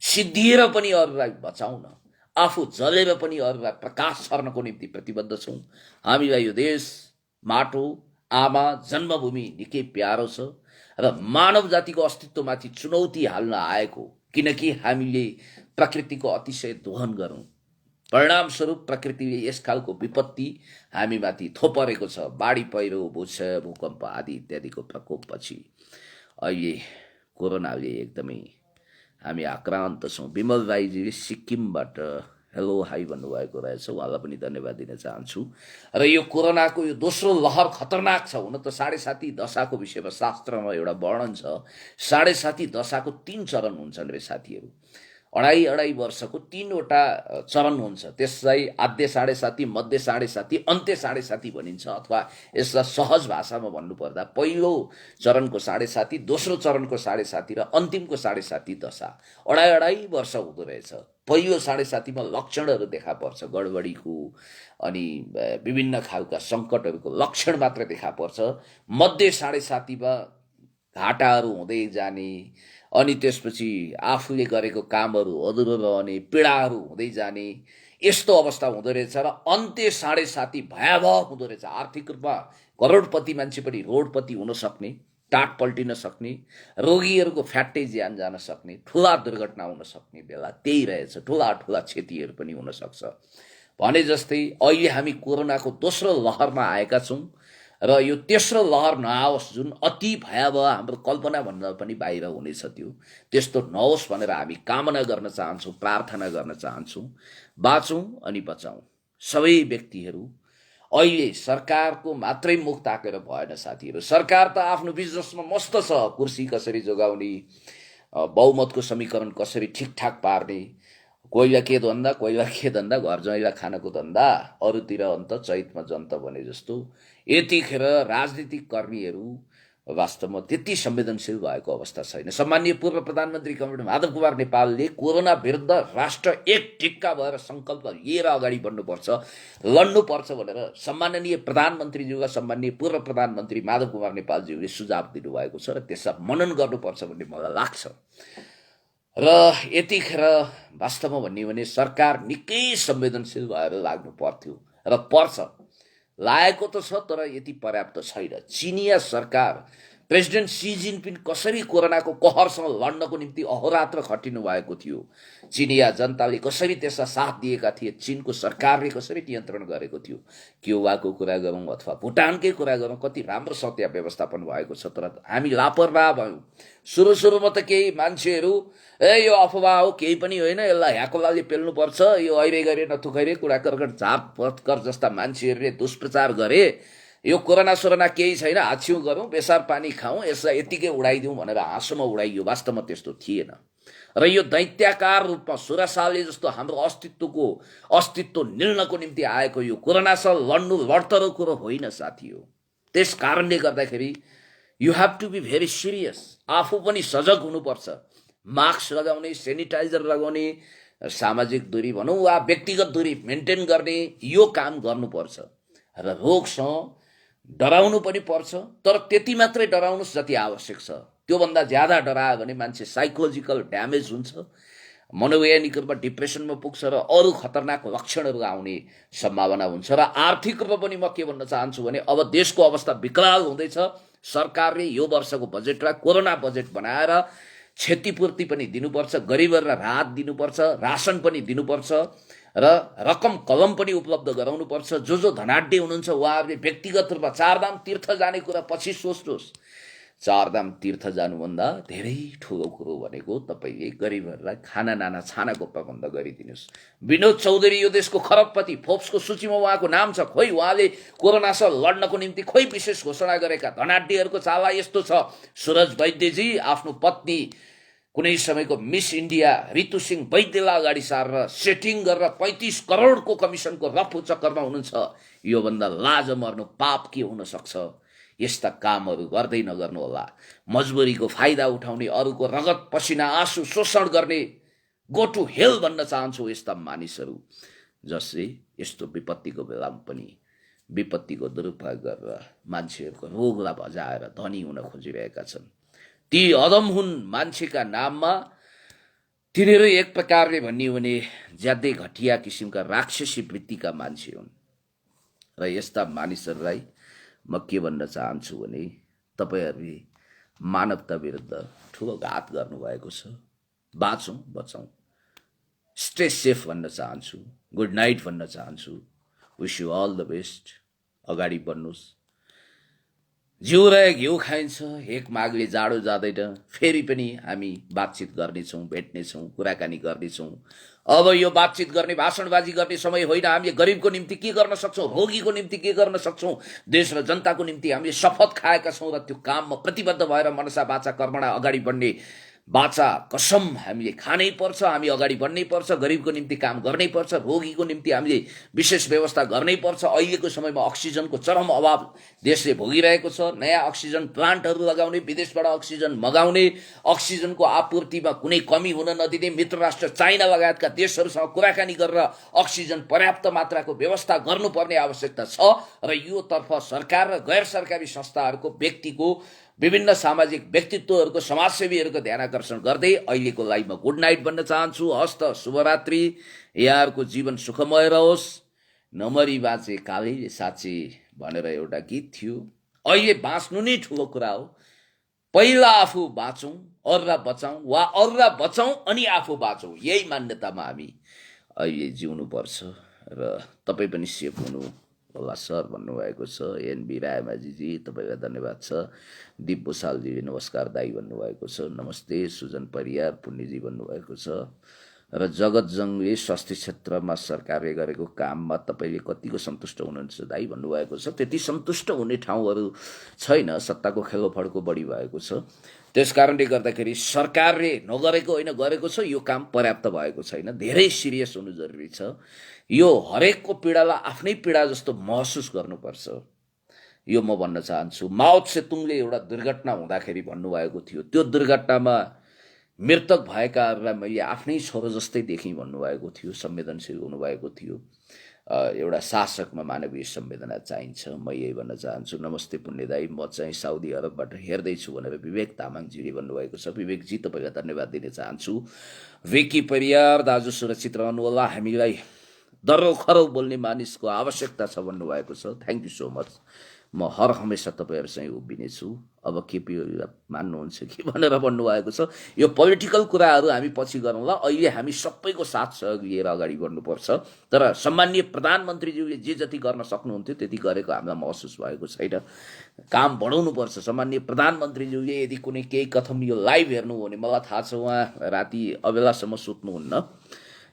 सिद्धिएर पनि अरूलाई बचाउन, आफू जलेर पनि अरूलाई प्रकाश छर्नको निम्ति प्रतिबद्ध छौँ। हामीलाई यो देश, माटो, आमा, जन्मभूमि निकै प्यारो छ र मानव जातिको अस्तित्वमाथि चुनौती हाल्न आएको, किनकि हामीले प्रकृतिको अतिशय दोहन गरौँ। परिणामस्वरूप प्रकृतिले यस खालको विपत्ति हामीमाथि थोपरेको छ। बाढी पहिरो, भूकम्प आदि इत्यादिको प्रकोपपछि अहिले कोरोनाले एकदमै हामी आक्रान्त छौँ। विमल राईजीले सिक्किमबाट हेलो हाई भन्नुभएको रहेछ, उहाँलाई पनि धन्यवाद दिन चाहन्छु। र यो कोरोनाको यो दोस्रो लहर खतरनाक छ। हुन त 7.5 दशाको विषयमा शास्त्रमा एउटा वर्णन छ। 7.5 दशाको 3 चरण हुन्छन् रे साथीहरू। अढाई वर्षको 3वटा चरण हुन्छ। त्यसलाई आद्य 7.5, मध्य 7.5, अन्त्य 7.5 भनिन्छ। अथवा यसलाई सहज भाषामा भन्नुपर्दा पहिलो चरणको 7.5, दोस्रो चरणको 7.5 र अन्तिमको 7.5 दशा अढाई वर्ष हुँदो रहेछ। पहिलो 7.5 मा लक्षणहरू देखा पर्छ गडबडीको, अनि विभिन्न खालका सङ्कटहरूको लक्षण मात्र देखा पर्छ। मध्य 7.5 मा घाटाहरू हुँदै जाने, अनि त्यसपछि आफूले गरेको कामहरू अधुरो रहने, पीडाहरू हुँदै जाने, यस्तो अवस्था हुँदो रहेछ। र अन्त्य 7.5 भयावह हुँदो रहेछ। आर्थिक रूपमा करोडपति मान्छे पनि रोडपति हुन सक्ने, टाट पल्टिन सक्ने, रोगीहरूको फ्याट्टै ज्यान जान सक्ने, ठुला दुर्घटना हुन सक्ने बेला त्यही रहेछ। ठुला ठुला क्षतिहरू पनि हुन सक्छ। भने जस्तै अहिले हामी कोरोनाको दोस्रो लहरमा आएका छौँ र यो तेस्रो लहर नआओस्, जुन अति भयावह, हाम्रो कल्पना भन्न पनि बाहिर हुनेछ, त्यस्तो नहोस् भनेर हामी कामना गर्न चाहन्छौँ, प्रार्थना गर्न चाहन्छौँ। बाँचौँ अनि बचाउँ। सबै व्यक्तिहरू अहिले सरकारको मात्रै मुख ताकेर भएन साथीहरू। सरकार त आफ्नो बिजनेसमा मस्त छ। कुर्सी कसरी जोगाउने, बहुमतको समीकरण कसरी ठिकठाक पार्ने, कोहीलाई के धन्दा, कोहीलाई के धन्दा, घर ज्वाइँलाई खानको धन्दा, अरूतिर अन्त चैतमा जन्त भने जस्तो। यतिखेर राजनीतिक कर्मीहरू वास्तवमा त्यति संवेदनशील भएको अवस्था छैन। सम्माननीय पूर्व प्रधानमन्त्री कमरेड माधव कुमार नेपालले कोरोना विरुद्ध राष्ट्र एक ढिक्का भएर सङ्कल्प लिएर अगाडि बढ्नुपर्छ, लड्नुपर्छ भनेर सम्माननीय प्रधानमन्त्रीज्यूका सम्माननीय पूर्व प्रधानमन्त्री माधव कुमार नेपालज्यूले सुझाव दिनुभएको छ र त्यसलाई मनन गर्नुपर्छ भन्ने मलाई लाग्छ। र यतिखेर वास्तवमा भन्ने भने सरकार निकै संवेदनशील भएर लाग्नु पर्थ्यो र पर्छ। लागेको त छ, तर यति पर्याप्त छैन। चिनिया सरकार, प्रेसिडेन्ट सी जिनपिङ कसरी कोरोनाको कहरसँग लड्नको निम्ति अहोरात्र खटिनु भएको थियो, चिनिया जनताले कसरी त्यसलाई साथ दिएका थिए, चिनको सरकारले कसरी नियन्त्रण गरेको थियो, क्युबाको कुरा गरौँ अथवा भुटानकै कुरा गरौँ, कति राम्रो सत्य व्यवस्थापन भएको छ। तर हामी लापरवाह भयौँ। सुरुमा त केही मान्छेहरू यो अफवाह हो, केही पनि होइन, यसलाई ह्याकोलाले पेल्नुपर्छ, यो अहिले गरे नथुखैरे कुरा कर्कट झाप पत्कर जस्ता मान्छेहरूले दुष्प्रचार गरे, यो कोरोना सोरोना केही छैन, हाछ्यौँ गरौँ, बेसार पानी खाउँ, यसलाई यत्तिकै उडाइदिउँ भनेर हाँसोमा उडाइयो। वास्तवमा त्यस्तो थिएन। र यो दैत्याकार रूपमा 16 सालले जस्तो हाम्रो अस्तित्व निल्नको निम्ति आएको यो कोरोनासँग लड्नु लड्तरो कुरो होइन साथी हो। त्यस कारणले गर्दाखेरि you have to be very serious. आफू पनि सजग हुनुपर्छ। मास्क लगाउने, सेनिटाइजर लगाउने, सामाजिक दूरी भनौँ वा व्यक्तिगत दूरी मेन्टेन गर्ने, यो काम गर्नुपर्छ। र रोगसँग डराउनु पनि पर्छ, तर त्यति मात्रै डराउनुहोस् जति आवश्यक छ। त्योभन्दा ज्यादा डरायो भने मान्छे साइकोलोजिकल ड्यामेज हुन्छ, मनोवैज्ञानिक रूपमा डिप्रेसनमा पुग्छ र अरू खतरनाक लक्षणहरू आउने सम्भावना हुन्छ। र आर्थिक रूपमा पनि म के भन्न चाहन्छु भने अब देशको अवस्था विकराल हुँदैछ। सरकारले यो वर्षको बजेटलाई कोरोना बजेट बनाएर क्षतिपूर्ति पनि दिनुपर्छ, गरिबहरूलाई राहत दिनुपर्छ, रासन पनि दिनुपर्छ र रकम कलम पनि उपलब्ध गराउनुपर्छ। जो धनाढ्य हुनुहुन्छ उहाँहरूले व्यक्तिगत रूपमा चारधाम तीर्थ जाने कुरा पछि सोच्नुहोस्। चारधाम तीर्थ जानुभन्दा धेरै ठुलो कुरो भनेको तपाईँले गरिबहरूलाई खाना नाना छानाको प्रबन्ध गरिदिनुहोस्। विनोद चौधरी यो देशको खरबपति, फोर्ब्सको सूचीमा उहाँको नाम छ। खोइ उहाँले कोरोनासँग लड्नको निम्ति खोइ विशेष घोषणा गरेका धनाढ्यहरूको चाला यस्तो छ। सूरज वैद्यजी आफ्नो पत्नी कुनै समयको मिस इन्डिया ऋतु सिंह वैद्यलाई अगाडि सारेर सेटिङ गरेर 35 करोडको कमिसनको रफू चक्करमा हुनुहुन्छ। योभन्दा लाज मर्नु पाप के हुन सक्छ? यस्ता कामहरू गर्दै नगर्नु होला। मजबुरीको फाइदा उठाउने, अरूको रगत पसिना आँसु शोषण गर्ने, गो टु हेल भन्न चाहन्छु यस्ता मानिसहरू जसले यस्तो विपत्तिको बेलामा पनि विपत्तिको दुरुपयोग गरेर मान्छेहरूको रोगलाई भजाएर धनी हुन खोजिरहेका छन्। ती अदम हुन् मान्छेका नाममा। तिनीहरू एक प्रकारले भनियो भने ज्यादै घटिया किसिमका राक्षसी वृत्तिका मान्छे हुन् र यस्ता मानिसहरूलाई म के भन्न चाहन्छु भने तपाईहरूले मानवता विरुद्ध ठुलो घात गर्नुभएको छ। बाँचौँ, बचाउँ, स्टे सेफ भन्न चाहन्छु, गुड नाइट भन्न चाहन्छु। Wish you all the best. अगाडि बढ्नुहोस्। जिउ रहे घिउ खाइन्छ, एक मागले जाडो जाँदैन। फेरि पनि हामी बातचित गर्नेछौँ, भेट्नेछौँ, कुराकानी गर्नेछौँ। अब यो बातचित गर्ने, भाषणबाजी गर्ने समय होइन। हामीले गरिबको निम्ति के गर्न सक्छौँ, रोगीको निम्ति के गर्न सक्छौँ, देश र जनताको निम्ति हामीले शपथ खाएका छौँ र त्यो काममा प्रतिबद्ध भएर मनसा वाचा कर्मणा अगाडि बढ्ने वाचा कसम हामीले खानै पर्छ। हामी अगाडि बढ्नै पर्छ, गरिबको निम्ति काम गर्नै पर्छ, रोगीको निम्ति हामीले विशेष व्यवस्था गर्नै पर्छ। अहिलेको समयमा अक्सिजनको चरम अभाव देशले भोगिरहेको छ। नयाँ अक्सिजन प्लान्टहरू लगाउने, विदेशबाट अक्सिजन मगाउने, अक्सिजनको आपूर्तिमा कुनै कमी हुन नदिने, मित्र राष्ट्र चाइना लगायतका देशहरूसँग कुराकानी गरेर अक्सिजन पर्याप्त मात्राको व्यवस्था गर्नुपर्ने आवश्यकता छ। र यो तर्फ सरकार र गैर सरकारी संस्थाहरूको, व्यक्तिको, विभिन्न सामाजिक व्यक्तित्वहरूको, समाजसेवीहरूको ध्यान आकर्षण गर्दै अहिलेको लागि म गुड नाइट भन्न चाहन्छु। हस्त, शुभरात्रि। यहाँहरूको जीवन सुखमय रहोस्। नमरी बाँचे कालीले साँचे भनेर एउटा गीत थियो। अहिले बाँच्नु नै ठुलो कुरा हो। पहिला आफू बाँचौँ, अरूलाई बचाउँ, वा अरूलाई बचाउँ अनि आफू बाँचौँ। यही मान्यतामा हामी अहिले जिउनुपर्छ। र तपाईँ पनि सेफ हुनु होला सर भन्नुभएको छ। एनबी रायमाझीजी तपाईँलाई धन्यवाद छ। दिप भूषालजी नमस्कार दाई भन्नुभएको छ। नमस्ते। सुजन परियार पुण्यजी भन्नुभएको छ। र जगतजङले स्वास्थ्य क्षेत्रमा सरकारले गरेको काममा तपाईँले कतिको सन्तुष्ट हुनुहुन्छ दाई भन्नुभएको छ। त्यति सन्तुष्ट हुने ठाउँहरू छैन, सत्ताको खेलोफडको बढी भएको छ। त्यसकारणले गर्दाखेरि सरकारले नगरेको होइन, गरेको छ। यो काम पर्याप्त भएको छैन। धेरै सिरियस हुनु जरुरी छ। यो हरेकको पीडालाई आफ्नै पीडा जस्तो महसुस गर्नुपर्छ। यो म भन्न चाहन्छु। माओ त्से-तुङले एउटा दुर्घटना हुँदाखेरि भन्नुभएको थियो, त्यो दुर्घटनामा मृतक भएकाहरूलाई मैले आफ्नै छोरो जस्तै देखेँ भन्नुभएको थियो। संवेदनशील हुनुभएको थियो। एउटा शासकमा मानवीय संवेदना चाहिन्छ। म यही भन्न चाहन्छु। नमस्ते पुण्यदाई, म चाहिँ साउदी अरबबाट हेर्दैछु भनेर विवेक तामाङजीले भन्नुभएको छ। विवेकजी तपाईँलाई धन्यवाद दिन चाहन्छु। विकी परियार दाजु सुरक्षित रहनुहोला, हामीलाई दर्रो खरो बोल्ने मानिसको आवश्यकता छ भन्नुभएको छ। Thank you so much. म हर हमेसा तपाईँहरूसँग उभिनेछु। अब केपी मान्नुहुन्छ कि भनेर भन्नुभएको छ। यो पोलिटिकल कुराहरू हामी पछि गरौँला। अहिले हामी सबैको साथ सहयोग लिएर अगाडि बढ्नुपर्छ। तर सम्माननीय प्रधानमन्त्रीज्यूले जे जति गर्न सक्नुहुन्थ्यो त्यति गरेको हामीलाई महसुस भएको छैन। काम बढाउनुपर्छ। सम्माननीय प्रधानमन्त्रीज्यूले यदि कुनै केही कथम यो लाइभ हेर्नु हो भने मलाई थाहा छ उहाँ राति अबेलासम्म सुत्नुहुन्न।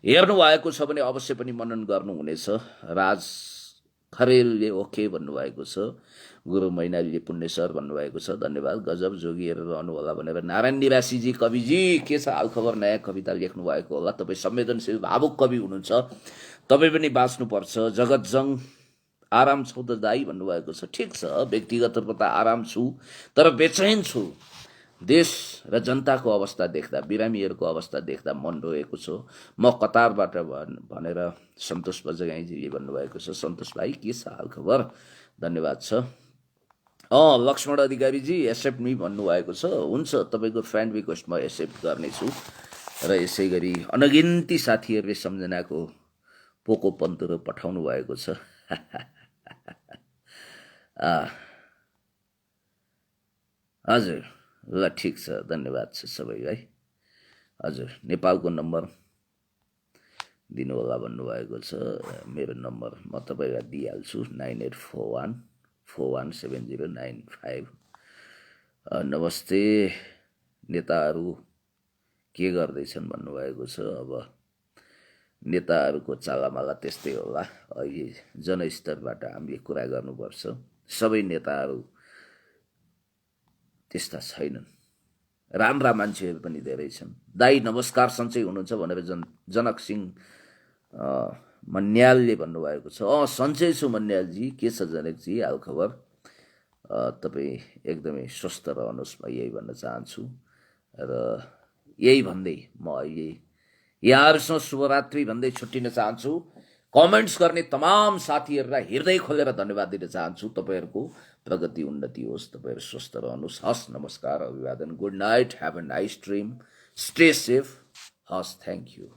हेर्नु भएको छ भने अवश्य पनि मनन गर्नुहुनेछ। राज खरेलले ओके भन्नुभएको छ। गुरु मैनालीले पुण्य सर भन्नुभएको छ। धन्यवाद। गजब जोगिएर रहनु होला भनेर नारायण निवासीजी कविजी के छ हालखबर? नयाँ कविता लेख्नु भएको होला। तपाईँ संवेदनशील भावुक कवि हुनुहुन्छ। तपाईँ पनि बाँच्नुपर्छ। जगतजङ आराम छौ त दाई भन्नुभएको छ। ठिक छ, व्यक्तिगत रूपमा त आराम छु, तर बेचैन छु। देश र जनताको अवस्था देख्दा, बिरामीहरूको अवस्था देख्दा मन रोएको छ। म कतारबाट भनेर सन्तोष बजगाईजीले भन्नुभएको छ। सन्तोष भाइ के छ हालखबर? धन्यवाद छ। लक्ष्मण अधिकारीजी एक्सेप्ट मी भन्नुभएको छ। हुन्छ, तपाईँको फ्रेन्ड रिक्वेस्ट म एक्सेप्ट गर्नेछु। र यसै गरी अनगिन्ती साथीहरूले सम्झनाको पोको पन्तुरो पठाउनु भएको छ। हजुर, ल ठिक छ, धन्यवाद छ सबैलाई। हजुर, नेपालको नम्बर दिनुहोला भन्नुभएको छ। मेरो नम्बर म तपाईँलाई दिइहाल्छु, 9841417095। नमस्ते, नेताहरू के गर्दैछन् भन्नुभएको छ। अब नेताहरूको चालामाला त्यस्तै होला। अहिले जनस्तरबाट हामीले कुरा गर्नुपर्छ। सबै नेताहरू त्यस्ता छैनन्। राम्रा मान्छेहरू पनि धेरै छन्। दाई नमस्कार, सन्चै हुनुहुन्छ भनेर जनक सिंह मन्यालले भन्नुभएको छ। सन्चै छु मन्यालजी, के छ जनकजी हालखबर? तपाईँ एकदमै स्वस्थ रहनुहोस्, म यही भन्न चाहन्छु। र यही भन्दै म अहिले यहाँहरूसँग शुभरात्रि भन्दै छुट्टिन चाहन्छु। कमेन्ट्स गर्ने तमाम साथीहरूलाई हृदय खोलेर धन्यवाद दिन चाहन्छु। तपाईँहरूको प्रगति उन्नति होस्, तपाईँहरू स्वस्थ रहनुहोस्। हस्, नमस्कार, अभिवादन, good night, have a nice dream, stay safe. हस्, थ्याङ्क यू।